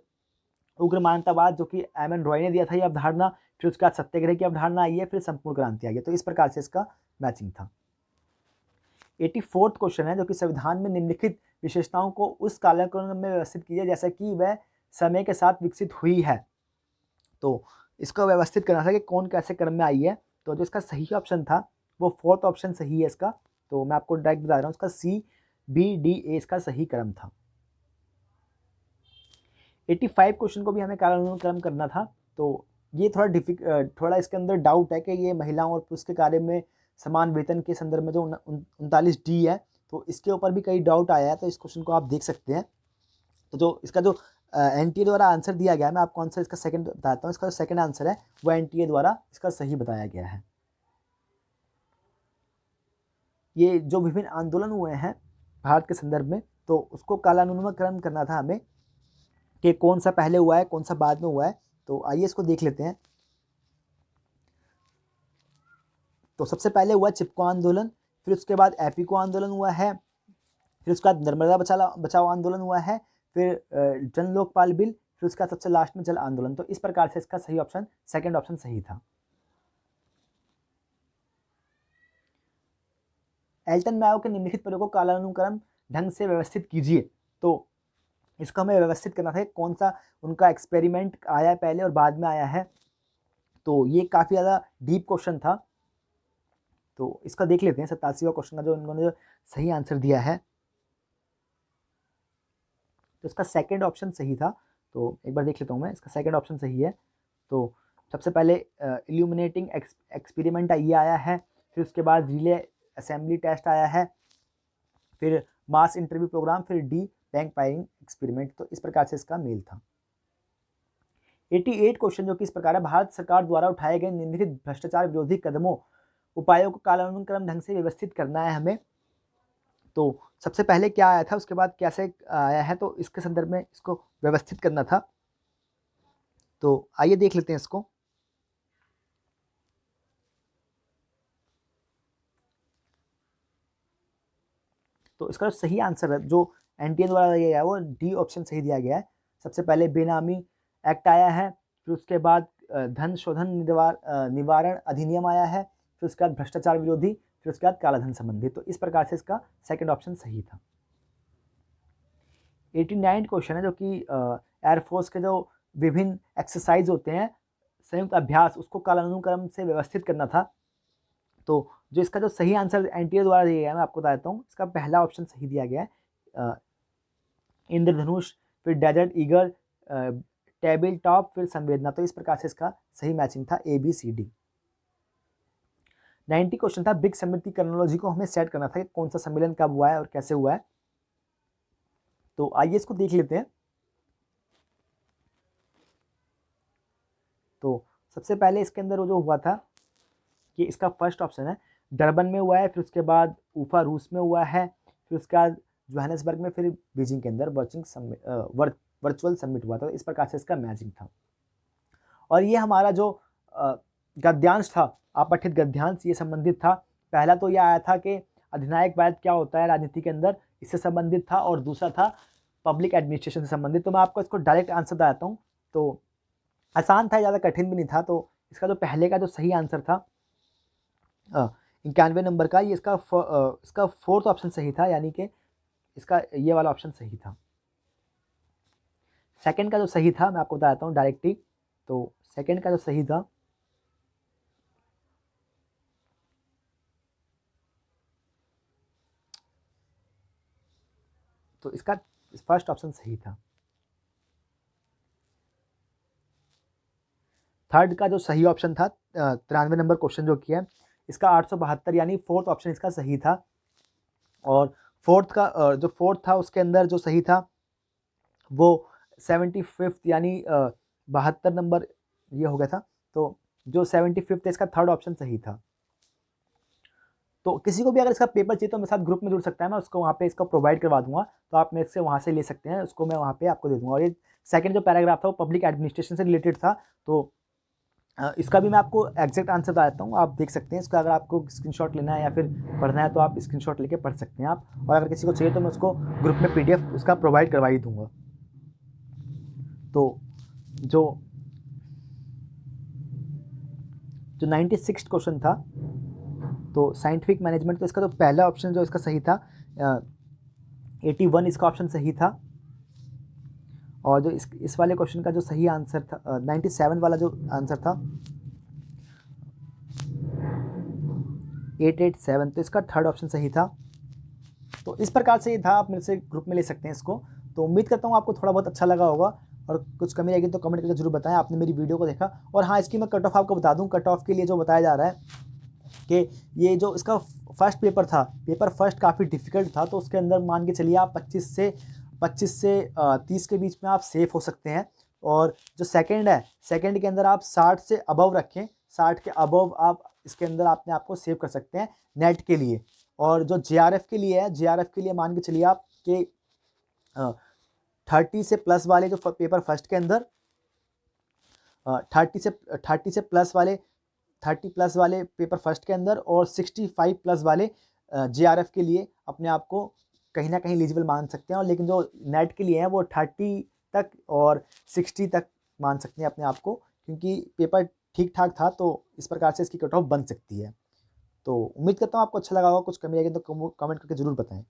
उग्र मानवतावाद जो कि एम.एन. रॉय ने दिया था ये अवधारणा, फिर उसके बाद सत्याग्रह की अवधारणा आई है, फिर संपूर्ण क्रांति आई है। तो इस प्रकार से इसका मैचिंग था। 84वां क्वेश्चन है, जो कि संविधान में निम्नलिखित विशेषताओं को उस कालक्रम में व्यवस्थित कीजिए जैसा कि वह समय के साथ विकसित हुई है। तो इसको व्यवस्थित करना था कि कौन कैसे क्रम में आई है। तो जो इसका सही ऑप्शन था वो फोर्थ ऑप्शन सही है इसका। तो मैं आपको डायरेक्ट बता रहा हूँ, इसका CBDA इसका सही क्रम था। 85 क्वेश्चन को भी हमें कालानुक्रम करना था। तो ये थोड़ा इसके अंदर डाउट है कि ये महिलाओं और पुरुष के कार्य में समान वेतन के संदर्भ में जो 39D है, तो इसके ऊपर भी कई डाउट आया है। तो इस क्वेश्चन को आप देख सकते हैं। तो जो इसका जो NTA द्वारा आंसर दिया गया है, मैं आपको आंसर इसका सेकंड बताता हूँ। इसका जो सेकंड आंसर है वो NTA द्वारा इसका सही बताया गया है। ये जो विभिन्न आंदोलन हुए हैं भारत के संदर्भ में, तो उसको कालानुक्रम करना था हमें कि कौन सा पहले हुआ है, कौन सा बाद में हुआ है। तो आइए इसको देख लेते हैं। तो सबसे पहले हुआ चिपको आंदोलन, फिर उसके बाद एपिको आंदोलन हुआ है, फिर उसके बाद नर्मदा बचाओ आंदोलन हुआ है, फिर जन लोकपाल बिल, फिर उसका सबसे लास्ट में जल आंदोलन। तो इस प्रकार से इसका सही ऑप्शन सेकंड ऑप्शन सही था। एल्टन मैयो के निम्नलिखित प्रयोगों को कालानुक्रम ढंग से व्यवस्थित कीजिए। तो इसको हमें व्यवस्थित करना था कौन सा उनका एक्सपेरिमेंट आया है पहले और बाद में आया है। तो ये काफ़ी ज़्यादा डीप क्वेश्चन था। तो इसका देख लेते हैं 87वां क्वेश्चन का जो उन्होंने जो सही आंसर दिया है। तो इसका सेकंड ऑप्शन सही था। तो एक बार देख लेता हूँ मैं, इसका सेकंड ऑप्शन सही है। तो सबसे पहले इल्यूमिनेटिंग एक्सपेरिमेंट ये आया है, फिर उसके बाद रिले असेंबली टेस्ट आया है, फिर मास इंटरव्यू प्रोग्राम, फिर डी बैंक फायरिंग एक्सपेरिमेंट। तो इस प्रकार से इसका मेल था। 88 क्वेश्चन जो कि इस प्रकार है, भारत सरकार द्वारा उठाए गए निम्नलिखित भ्रष्टाचार विरोधी कदमों उपायों को कालानुक्रम ढंग से व्यवस्थित करना है हमें। तो सबसे पहले क्या आया था, उसके बाद कैसे आया है, तो इसके संदर्भ में इसको व्यवस्थित करना था। तो आइए देख लेते हैं इसको। तो इसका जो सही आंसर है, जो एनटीए द्वारा दिया गया है, वो डी ऑप्शन सही दिया गया है। सबसे पहले बेनामी एक्ट आया है, फिर उसके बाद धन शोधन निवारण अधिनियम आया है, फिर उसके बाद भ्रष्टाचार विरोधी, फिर उसके बाद कालाधन संबंधी। तो इस प्रकार से इसका सेकंड ऑप्शन सही था। 89 क्वेश्चन है जो कि एयरफोर्स के जो विभिन्न एक्सरसाइज होते हैं, संयुक्त अभ्यास, उसको कालानुक्रम से व्यवस्थित करना था। तो जो इसका जो सही आंसर एनटीए द्वारा दिया गया है, मैं आपको बता देता हूँ, इसका पहला ऑप्शन सही दिया गया है, इंद्रधनुष, फिर डेजर्ट ईगल, टेबल टॉप, फिर संवेदना। तो इस प्रकार से इसका सही मैचिंग था ABCD। 90 क्वेश्चन था, बिग समिट की क्रोनोलॉजी को हमें सेट करना था कि कौन सा सम्मेलन कब हुआ है और कैसे हुआ है। तो आइए इसको देख लेते हैं। तो सबसे पहले इसके अंदर वो जो हुआ था कि इसका फर्स्ट ऑप्शन है डरबन में हुआ है, फिर उसके बाद उफा रूस में हुआ है, फिर उसके बाद जोहान्सबर्ग में, फिर बीजिंग के अंदर वर्चुअल समिट हुआ था। इस प्रकार से इसका मैचिंग था। और ये हमारा जो गद्यांश था, अपठित गद्यांश, ये संबंधित था। पहला तो यह आया था कि अधिनायक वाद क्या होता है राजनीति के अंदर, इससे संबंधित था, और दूसरा था पब्लिक एडमिनिस्ट्रेशन से संबंधित। तो मैं आपको इसको डायरेक्ट आंसर बताता हूँ। तो आसान था, ज़्यादा कठिन भी नहीं था। तो इसका जो पहले का जो सही आंसर था 91 नंबर का, ये इसका फोर्थ ऑप्शन सही था, यानी कि इसका ये वाला ऑप्शन सही था। सेकंड का जो सही था, मैं आपको बताता हूँ डायरेक्टली। तो सेकंड का जो सही था, तो इसका फर्स्ट ऑप्शन सही था। थर्ड का जो सही ऑप्शन था 93 नंबर क्वेश्चन जो किया, इसका 872, यानी फोर्थ ऑप्शन इसका सही था। और फोर्थ का जो फोर्थ था उसके अंदर जो सही था वो 75th, यानी 72 नंबर ये हो गया था। तो जो 75th है, इसका थर्ड ऑप्शन सही था। तो किसी को भी अगर इसका पेपर चाहिए तो मेरे साथ ग्रुप में जुड़ सकता है, मैं उसको वहाँ पे इसको प्रोवाइड करवा दूंगा। तो आप मेरे से वहाँ से ले सकते हैं, उसको मैं वहाँ पे आपको दे दूंगा। और ये सेकंड जो पैराग्राफ था वो पब्लिक एडमिनिस्ट्रेशन से रिलेटेड था। तो इसका भी मैं आपको एग्जैक्ट आंसर बता देता हूँ, आप देख सकते हैं इसका। अगर आपको स्क्रीनशॉट लेना है या फिर पढ़ना है तो आप स्क्रीनशॉट लेके पढ़ सकते हैं आप। और अगर किसी को चाहिए तो मैं उसको ग्रुप में PDF उसका प्रोवाइड करवा ही दूंगा। तो जो 96 क्वेश्चन था, तो साइंटिफिक मैनेजमेंट, तो इसका तो पहला ऑप्शन जो इसका सही था 81, इसका ऑप्शन सही था। और जो इस वाले क्वेश्चन का जो सही आंसर था 97 वाला जो आंसर था 887, तो इसका थर्ड ऑप्शन सही था। तो इस प्रकार से ये था, आप मेरे से ग्रुप में ले सकते हैं इसको। तो उम्मीद करता हूँ आपको थोड़ा बहुत अच्छा लगा होगा, और कुछ कमी रहेगी तो कमेंट करके जरूर बताएं आपने मेरी वीडियो को देखा। और हाँ, इसकी मैं कट ऑफ आपको बता दूँ, कट ऑफ के लिए जो बताया जा रहा है कि ये जो इसका फर्स्ट पेपर था, पेपर फर्स्ट काफ़ी डिफिकल्ट था। तो उसके अंदर मान के चलिए आप 25 से 30 के बीच में आप सेफ हो सकते हैं। और जो सेकंड है, सेकंड के अंदर आप 60 से अबव रखें, 60 के अबव आप इसके अंदर अपने आप को सेव कर सकते हैं नेट के लिए। और जो JRF के लिए है, JRF के लिए मान के चलिए आप कि 30 से प्लस वाले जो पेपर फर्स्ट के अंदर 30 से प्लस वाले 30 प्लस वाले पेपर फर्स्ट के अंदर, और 65 प्लस वाले JRF के लिए अपने आप को कहीं ना कहीं एलिजिबल मान सकते हैं। और लेकिन जो नेट के लिए है वो 30 तक और 60 तक मान सकते हैं अपने आप को, क्योंकि पेपर ठीक ठाक था। तो इस प्रकार से इसकी कट ऑफ बन सकती है। तो उम्मीद करता हूँ आपको अच्छा लगा होगा। कुछ कमी रहेगी तो कमेंट करके जरूर बताएं।